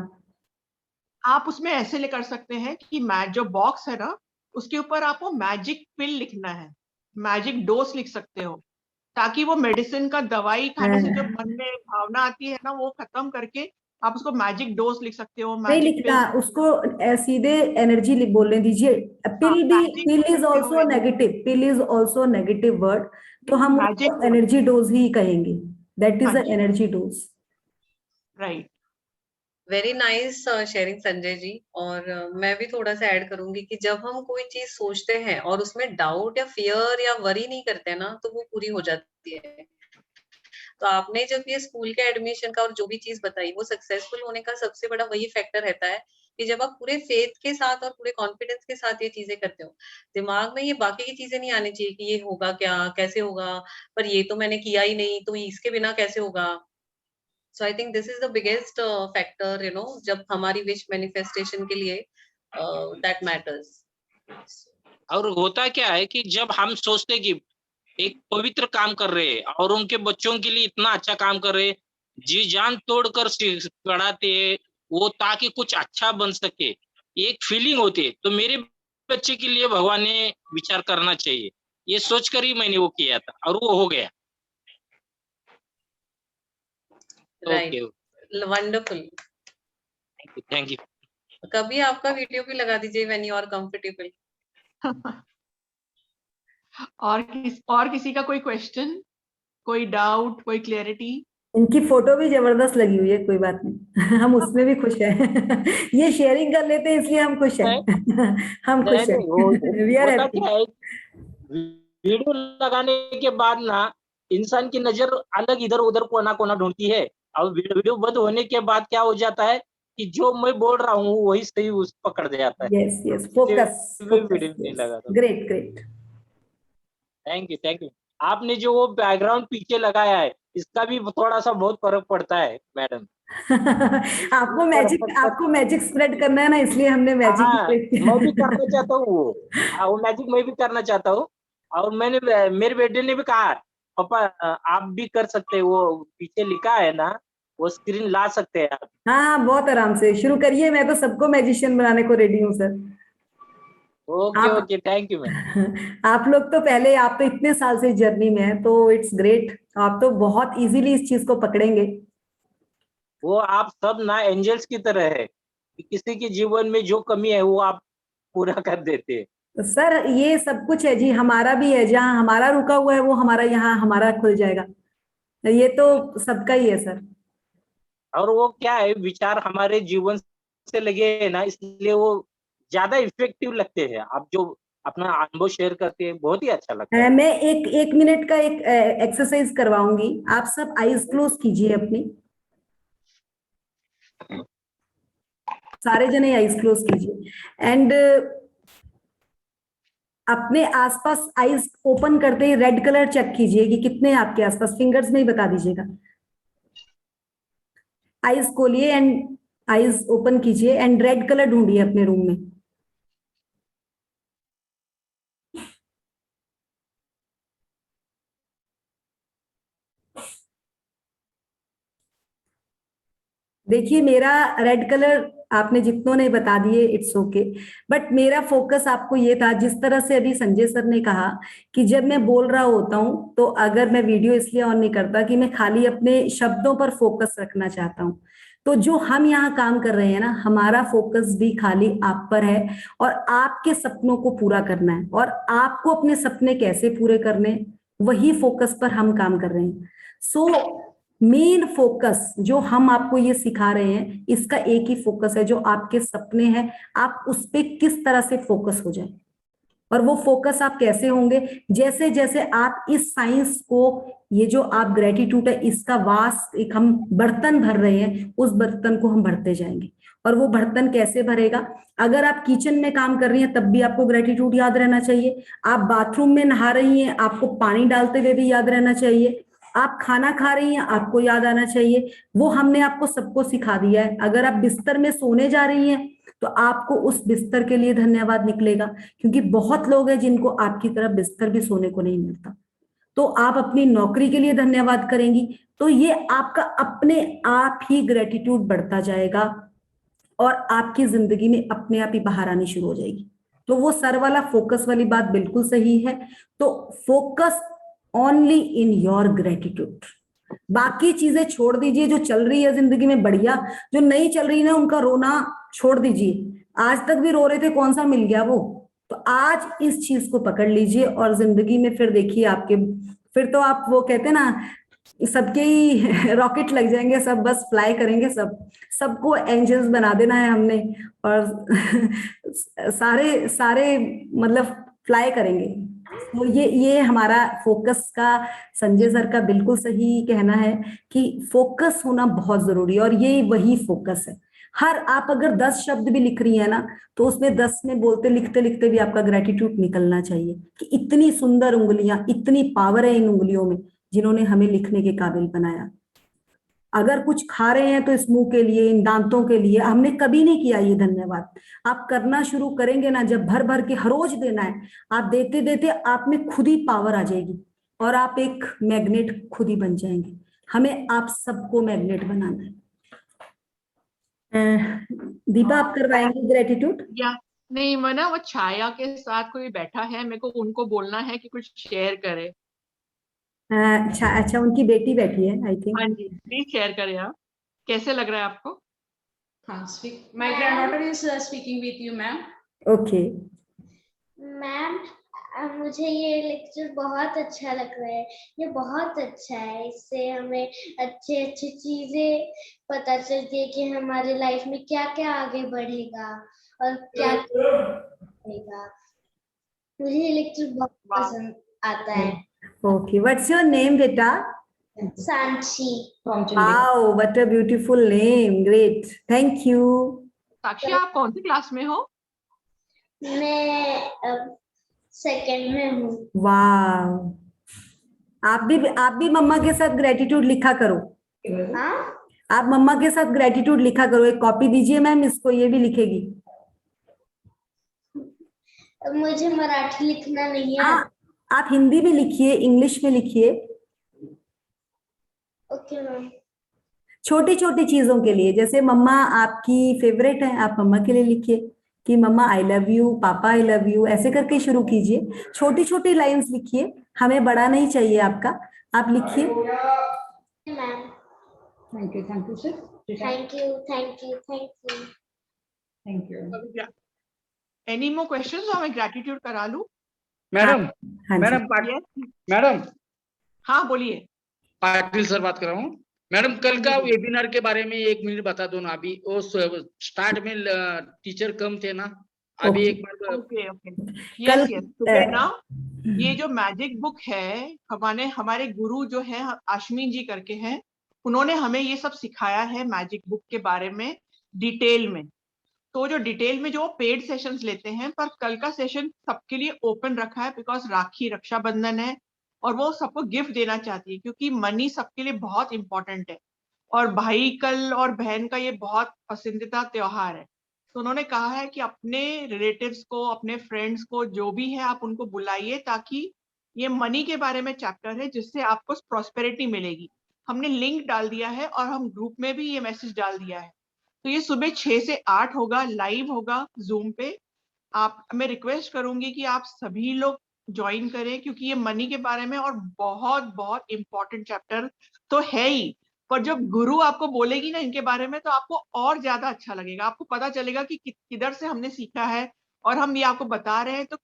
Speaker 7: आप उसमें ऐसे ले कर सकते हैं कि जो बॉक्स है ना, उसके ऊपर आपको मैजिक पिल लिखना है, मैजिक डोज लिख सकते हो, ताकि वो मेडिसिन का, दवाई खाने से जो मन में भावना आती है ना, वो खत्म करके आप उसको मैजिक डोज लिख सकते हो,
Speaker 2: नहीं
Speaker 7: मैजिक
Speaker 2: लिखना,
Speaker 7: पिल्स।
Speaker 2: उसको सीधे एनर्जी बोलने दीजिए।
Speaker 7: हाँ,
Speaker 2: पिल भी,
Speaker 7: मैजिक
Speaker 2: पिल
Speaker 7: बोल
Speaker 2: इज
Speaker 7: सकते हो,
Speaker 2: also negative, pill is also negative word, तो हम
Speaker 7: मैजिक
Speaker 2: उसको
Speaker 7: डोज।
Speaker 2: एनर्जी डोज ही कहेंगे। दैट
Speaker 7: हाँ
Speaker 2: इज अ
Speaker 7: जी,
Speaker 2: energy dose.
Speaker 7: Right.
Speaker 6: Very nice sharing Sanjay ji. और मैं भी थोड़ा सा ऐड करूंगी कि जब हम कोई चीज सोचते हैं और उसमें डाउट या फियर या वरी नहीं करते ना, तो वो पूरी हो जाती है। तो आपने जब ये स्कूल के एडमिशन का और जो भी चीज बताई, वो सक्सेसफुल होने का सबसे बड़ा वही फैक्टर रहता है कि जब आप पूरे फेथ के साथ और पूरे कॉन्फिडेंस के साथ ये चीजें करते हो, दिमाग में ये बाकी की चीजें नहीं आनी चाहिए कि ये होगा क्या, कैसे होगा, पर ये तो मैंने किया ही नहीं, तो इसके बिना कैसे होगा। So I think this is the biggest factor, जब हमारी विश मैनिफेस्टेशन के लिए दैट मैटर्स।
Speaker 8: और होता क्या है कि जब हम सोचते कि एक पवित्र काम कर रहे हैं और उनके बच्चों के लिए इतना अच्छा काम कर रहे हैं, जी जान तोड़कर पढ़ाते हैं वो, ताकि कुछ अच्छा बन सके, एक फीलिंग होती है। तो मेरे बच्चे के लिए भगवान ने विचार करना चाहिए, ये सोचकर ही मैंने वो किया था और वो हो गया।
Speaker 6: Right,
Speaker 8: okay,
Speaker 6: wonderful.
Speaker 8: Thank you.
Speaker 6: कभी आपका वीडियो भी लगा दीजिए व्हेन यू आर कंफर्टेबल।
Speaker 7: और किसी का कोई क्वेश्चन, कोई डाउट, कोई क्लैरिटी?
Speaker 2: इनकी फोटो भी जबरदस्त लगी हुई है, कोई बात नहीं हम उसमें भी खुश हैं ये शेयरिंग कर लेते हैं इसलिए हम खुश हैं हम खुश
Speaker 8: नहीं,
Speaker 2: हैं वी आर
Speaker 8: होता
Speaker 2: हैप्पी।
Speaker 8: क्या है, वीडियो लगाने के बाद ना इंसान की नजर अलग इधर उधर कोना कोना ढूंढती है, और वीडियो बंद होने के बाद क्या हो जाता है कि जो मैं बोल रहा हूँ वही सही उस पकड़ जाता है।
Speaker 2: यस यस, फोकस
Speaker 8: इसलिए मैं
Speaker 2: फोकस,
Speaker 8: वीडियो नहीं
Speaker 2: यस,
Speaker 8: लगाता।
Speaker 2: Great great.
Speaker 8: Thank you, thank you. आपने जो वो बैकग्राउंड पीछे लगाया है इसका भी थोड़ा सा बहुत फर्क पड़ता है मैडम।
Speaker 2: आपको मैजिक स्प्रेड करना है ना, इसलिए हमने मैजिक
Speaker 8: हाँ,
Speaker 2: स्प्रेड
Speaker 8: मैं भी
Speaker 2: किया
Speaker 8: करना चाहता हूँ वो। हाँ, वो मैजिक मैं भी करना चाहता हूँ। और मेरे बेटे ने भी कहा पापा आप भी कर सकते हो, वो पीछे लिखा है ना, वो स्क्रीन ला सकते हैं आप।
Speaker 2: हाँ हाँ, बहुत आराम से शुरू करिए, मैं तो सबको मैजिशियन बनाने को रेडी हूँ सर।
Speaker 8: ओके
Speaker 2: आप
Speaker 8: ओके, थैंक यू मैम।
Speaker 2: आप लोग तो पहले, आप तो इतने साल से जर्नी में है, तो इट्स ग्रेट, आप तो बहुत इजीली इस चीज को पकड़ेंगे।
Speaker 8: वो आप सब ना एंजल्स की तरह है कि किसी के जीवन में जो कमी है वो आप पूरा कर देते हैं।
Speaker 2: तो सर ये सब कुछ है जी, हमारा भी है, जहाँ हमारा रुका हुआ है वो हमारा यहाँ हमारा खुल जाएगा। ये तो सबका ही है सर।
Speaker 8: और वो क्या है, विचार हमारे जीवन से लगे हैं ना, इसलिए वो ज्यादा इफेक्टिव लगते हैं। आप जो अपना अनुभव शेयर करते हैं, बहुत ही अच्छा लगता है।
Speaker 2: मैं एक मिनट का एक एक्सरसाइज करवाऊंगी। आप सब आईज क्लोज कीजिए अपनी, सारे जने आईज क्लोज कीजिए एंड अपने आसपास आईज ओपन करते ही रेड कलर चेक कीजिए कि कितने आपके आसपास, फिंगर्स में ही बता दीजिएगा। आईज खोलिए एंड आईज ओपन कीजिए एंड रेड कलर ढूंढिए अपने रूम में। देखिए मेरा रेड कलर आपने जितनों ने बता दिए, इट्स ओके, बट मेरा फोकस आपको ये था, जिस तरह से अभी संजय सर ने कहा कि जब मैं बोल रहा होता हूं तो अगर मैं वीडियो इसलिए ऑन नहीं करता कि मैं खाली अपने शब्दों पर फोकस रखना चाहता हूं। तो जो हम यहाँ काम कर रहे हैं ना, हमारा फोकस भी खाली आप पर है और आपके सपनों को पूरा करना है और आपको अपने सपने कैसे पूरे करने, वही फोकस पर हम काम कर रहे हैं। सो मेन फोकस जो हम आपको ये सिखा रहे हैं, इसका एक ही फोकस है, जो आपके सपने हैं आप उस पे किस तरह से फोकस हो जाए। और वो फोकस आप कैसे होंगे, जैसे जैसे आप इस साइंस को, ये जो आप ग्रेटिट्यूड है इसका वास्ट एक हम बर्तन भर रहे हैं, उस बर्तन को हम भरते जाएंगे। और वो बर्तन कैसे भरेगा, अगर आप किचन में काम कर रही हैं तब भी आपको ग्रेटिट्यूड याद रहना चाहिए, आप बाथरूम में नहा रही हैं आपको पानी डालते हुए भी याद रहना चाहिए, आप खाना खा रही हैं आपको याद आना चाहिए। वो हमने आपको सबको सिखा दिया है। अगर आप बिस्तर में सोने जा रही हैं तो आपको उस बिस्तर के लिए धन्यवाद निकलेगा, क्योंकि बहुत लोग हैं जिनको आपकी तरह बिस्तर भी सोने को नहीं मिलता। तो आप अपनी नौकरी के लिए धन्यवाद करेंगी तो ये आपका अपने आप ही ग्रेटिट्यूड बढ़ता जाएगा और आपकी जिंदगी में अपने आप ही बाहर आनी शुरू हो जाएगी। तो वो सर वाला फोकस वाली बात बिल्कुल सही है। तो focus only in your gratitude, बाकी चीजें छोड़ दीजिए। जो चल रही है जिंदगी में बढ़िया, जो नहीं चल रही ना उनका रोना छोड़ दीजिए। आज तक भी रो रहे थे, कौन सा मिल गया वो, तो आज इस चीज को पकड़ लीजिए और जिंदगी में फिर देखिए आपके, फिर तो आप वो कहते हैं ना सबके ही रॉकेट लग जाएंगे, सब बस फ्लाई करेंगे, सबको एंजल्स बना देना है हमने और सारे सारे मतलब फ्लाई करेंगे। तो ये हमारा फोकस का, संजय सर का बिल्कुल सही कहना है कि फोकस होना बहुत जरूरी है और ये वही फोकस है। हर आप अगर 10 शब्द भी लिख रही है ना तो उसमें 10 में बोलते लिखते लिखते भी आपका ग्रेटिट्यूड निकलना चाहिए कि इतनी सुंदर उंगलियां, इतनी पावर है इन उंगलियों में जिन्होंने हमें लिखने के काबिल बनाया। अगर कुछ खा रहे हैं तो इस मुंह के लिए, इन दांतों के लिए, हमने कभी नहीं किया ये धन्यवाद। आप करना शुरू करेंगे ना, जब भर भर के हर रोज देना है, आप देते देते आप में खुद ही पावर आ जाएगी और आप एक मैग्नेट खुद ही बन जाएंगे। हमें आप सबको मैग्नेट बनाना है। दीपा आप करवाएंगे ग्रेटिट्यूड?
Speaker 7: या नहीं, मैं ना वो छाया के साथ कोई बैठा है, मेरे को उनको बोलना है कि कुछ शेयर करे।
Speaker 2: अच्छा, उनकी बेटी बैठी है आई थिंक।
Speaker 7: हाँ जी, प्लीज शेयर करें आप। कैसे लग रहा है आपको?
Speaker 4: हाँ, speak. My granddaughter is speaking with you, ma'am.
Speaker 2: Okay
Speaker 9: ma'am, मुझे ये लेक्चर बहुत अच्छा लग रहा है। ये बहुत अच्छा है, इससे हमें अच्छी अच्छी चीजें पता चलती है कि हमारे लाइफ में क्या क्या आगे बढ़ेगा और क्या बढ़ेगा। मुझे ये लेक्चर बहुत पसंद आता है।
Speaker 2: ओके, व्हाट्स योर नेम बेटा?
Speaker 9: Sanchi.
Speaker 2: Wow, what a beautiful name, great, thank you.
Speaker 7: Sakshi, आप कौन सी क्लास में हो?
Speaker 9: मैं सेकंड में हूँ।
Speaker 2: वाह, आप भी मम्मा के साथ ग्रेटिट्यूड लिखा करो।
Speaker 9: हाँ,
Speaker 2: आप मम्मा के साथ ग्रेटिट्यूड लिखा करो। एक कॉपी दीजिए मैम इसको, ये भी लिखेगी।
Speaker 9: मुझे मराठी लिखना नहीं है।
Speaker 2: हाँ, आप हिंदी में लिखिए, इंग्लिश में लिखिए।
Speaker 9: Okay ma'am.
Speaker 2: छोटी छोटी चीजों के लिए, जैसे मम्मा आपकी फेवरेट है, आप मम्मा के लिए लिखिए कि मम्मा आई लव यू, पापा आई लव यू, ऐसे करके शुरू कीजिए। छोटी छोटी लाइंस लिखिए, हमें बड़ा नहीं चाहिए आपका, आप लिखिए।
Speaker 9: Ma'am,
Speaker 4: Thank you, sir.
Speaker 9: Thank you, thank you, thank you.
Speaker 4: Thank you.
Speaker 7: Any more questions? और मैं ग्रेटिट्यूड करा लूं?
Speaker 10: मैडम,
Speaker 2: हाँ जी,
Speaker 10: मैडम, मैडम,
Speaker 7: हाँ, बोलिए।
Speaker 10: पाटिल सर बात कर रहा हूँ। मैडम कल का वेबिनार के बारे में 1 मिनट बता दो ना। अभी वो स्टार्ट में टीचर कम थे ना, अभी
Speaker 2: ओके।
Speaker 10: एक बार
Speaker 7: ओके ओके
Speaker 2: कल
Speaker 7: यस यस सुबह ना ये जो मैजिक बुक है हमारे गुरु जो है आश्मी जी करके हैं, उन्होंने हमें ये सब सिखाया है मैजिक बुक के बारे में डिटेल में। तो जो डिटेल में जो पेड सेशंस लेते हैं, पर कल का सेशन सबके लिए ओपन रखा है बिकॉज राखी रक्षाबंधन है और वो सबको गिफ्ट देना चाहती है, क्योंकि मनी सबके लिए बहुत इंपॉर्टेंट है और भाई कल और बहन का ये बहुत पसंदीदा त्योहार है। तो उन्होंने कहा है कि अपने रिलेटिव्स को, अपने फ्रेंड्स को, जो भी है आप उनको बुलाइए, ताकि ये मनी के बारे में चैप्टर है जिससे आपको प्रॉस्पेरिटी मिलेगी। हमने लिंक डाल दिया है और हम ग्रुप में भी ये मैसेज डाल दिया है। तो ये सुबह 6 से 8 होगा, लाइव होगा जूम पे। मैं रिक्वेस्ट करूंगी कि आप सभी लोग ज्वाइन करें, क्योंकि ये मनी के बारे में और बहुत बहुत इंपॉर्टेंट चैप्टर तो है ही, पर जब गुरु आपको बोलेगी ना इनके बारे में, तो आपको और ज्यादा अच्छा लगेगा। आपको पता चलेगा कि किधर से हमने सीखा है और हम ये आपको बता रहे हैं तो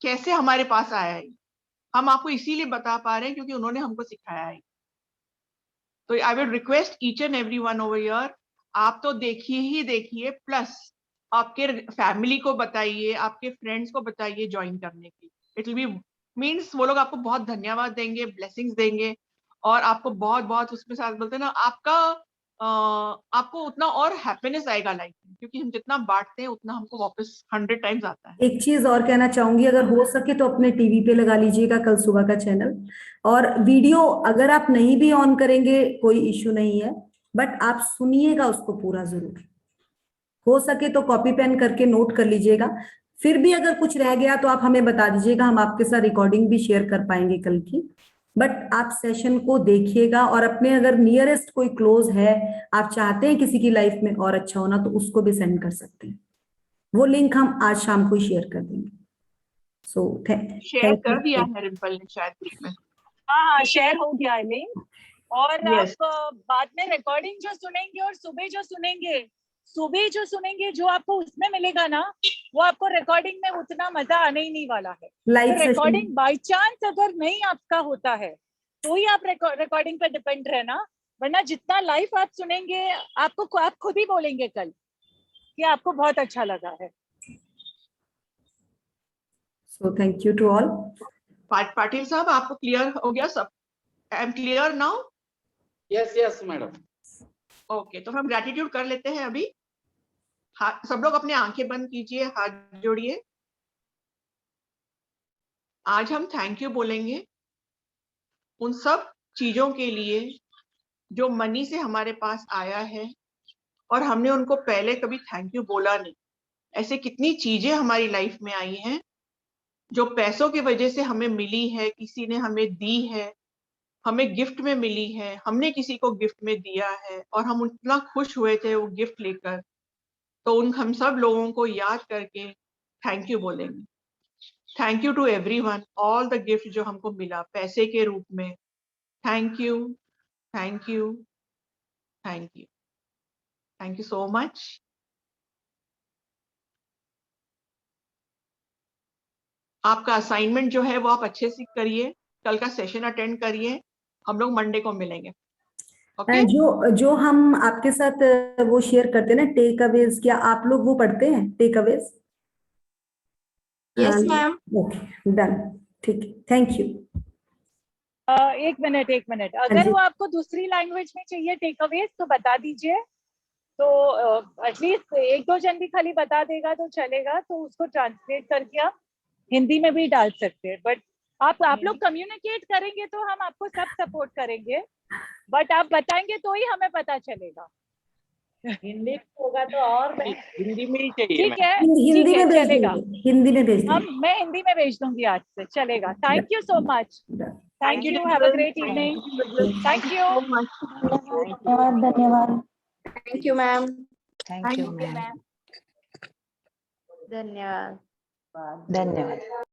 Speaker 7: कैसे हमारे पास आया है। हम आपको इसीलिए बता पा रहे हैं क्योंकि उन्होंने हमको सिखाया है। तो I will request each and every one over here, आप तो देखिए ही देखिए, प्लस आपके फैमिली को बताइए, आपके फ्रेंड्स को बताइए ज्वाइन करने की। इट विल बी मीन्स वो लोग आपको बहुत धन्यवाद देंगे, ब्लेसिंग्स देंगे और आपको बहुत बहुत उसमें साथ बोलते हैं ना, आपको उतना और हैप्पीनेस आएगा लाइफ में, क्योंकि हम जितना बांटते हैं उतना हमको वापस 100 टाइम्स आता है।
Speaker 2: एक चीज और कहना चाहूंगी, अगर हो सके तो अपने टीवी पे लगा लीजिएगा कल सुबह का चैनल, और वीडियो अगर आप नहीं भी ऑन करेंगे कोई इश्यू नहीं है, बट आप सुनिएगा उसको पूरा जरूर। हो सके तो कॉपी पेन करके नोट कर लीजिएगा। फिर भी अगर कुछ रह गया तो आप हमें बता दीजिएगा, हम आपके साथ रिकॉर्डिंग भी शेयर कर पाएंगे कल की। बट आप सेशन को देखिएगा और अपने अगर नियरेस्ट कोई क्लोज है, आप चाहते हैं किसी की लाइफ में और अच्छा होना, तो उसको भी सेंड कर सकते हैं। वो लिंक हम आज शाम को शेयर कर देंगे। सो
Speaker 7: शेयर कर दिया है रिम्पल ने शायद ग्रुप में।
Speaker 11: हाँ शेयर हो गया है लिंक। और
Speaker 7: Yes.
Speaker 11: आप बाद में रिकॉर्डिंग जो सुनेंगे और सुबह जो सुनेंगे जो आपको उसमें मिलेगा ना, वो आपको रिकॉर्डिंग में उतना मजा आने ही नहीं वाला है।
Speaker 2: लाइव
Speaker 11: तो रिकॉर्डिंग बाय चांस अगर नहीं आपका होता है तो ही आप रिकॉर्डिंग पे डिपेंड रहना, वरना जितना लाइव आप सुनेंगे आप खुद ही बोलेंगे कल कि आपको बहुत अच्छा लगा है।
Speaker 2: So thank you to all.
Speaker 7: Patil साहब आपको क्लियर हो गया सब? I am clear now?
Speaker 10: Yes yes madam.
Speaker 7: Okay, तो हम ग्रेटिट्यूड कर लेते हैं अभी। सब लोग अपने आंखें बंद कीजिए, हाथ जोड़िए। आज हम थैंक यू बोलेंगे उन सब चीजों के लिए जो मनी से हमारे पास आया है और हमने उनको पहले कभी थैंक यू बोला नहीं। ऐसे कितनी चीजें हमारी लाइफ में आई हैं जो पैसों की वजह से हमें मिली है, किसी ने हमें दी है, हमें गिफ्ट में मिली है, हमने किसी को गिफ्ट में दिया है और हम इतना खुश हुए थे वो गिफ्ट लेकर। तो हम सब लोगों को याद करके थैंक यू बोलेंगे। Thank you to everyone, all the gift जो हमको मिला पैसे के रूप में। Thank you, thank you, thank you, thank you so much. आपका असाइनमेंट जो है वो आप अच्छे से करिए, कल का सेशन अटेंड करिए। हम लोग मंडे को मिलेंगे। ओके?
Speaker 2: जो हम आपके साथ वो शेयर करते हैं ना टेक अवेज, क्या आप लोग वो पढ़ते हैं takeaways?
Speaker 12: Yes ma'am.
Speaker 2: Okay done, ठीक है, थैंक यू।
Speaker 11: एक मिनट अगर वो आपको दूसरी लैंग्वेज में चाहिए टेक अवेज तो बता दीजिए, तो एटलीस्ट 1-2 जन भी खाली बता देगा तो चलेगा, तो उसको ट्रांसलेट करके आप हिंदी में भी डाल सकते हैं। बट आप लोग कम्युनिकेट करेंगे तो हम आपको सब सपोर्ट करेंगे, बट आप बताएंगे तो ही हमें पता चलेगा।
Speaker 12: हिंदी होगा तो और
Speaker 10: हिंदी में ही चाहिए।
Speaker 11: ठीक है,
Speaker 2: हिंदी में भेज
Speaker 11: चलेगा।
Speaker 2: देंगे, हिंदी में भेज देंगे।
Speaker 11: मैं हिंदी में भेज दूंगी आज से, चलेगा। Thank you so much. Thank you, have a great evening. Thank you.
Speaker 12: धन्यवाद।
Speaker 1: Thank you ma'am.
Speaker 12: Thank you ma'am.
Speaker 1: धन्यवाद।
Speaker 12: धन्यवाद।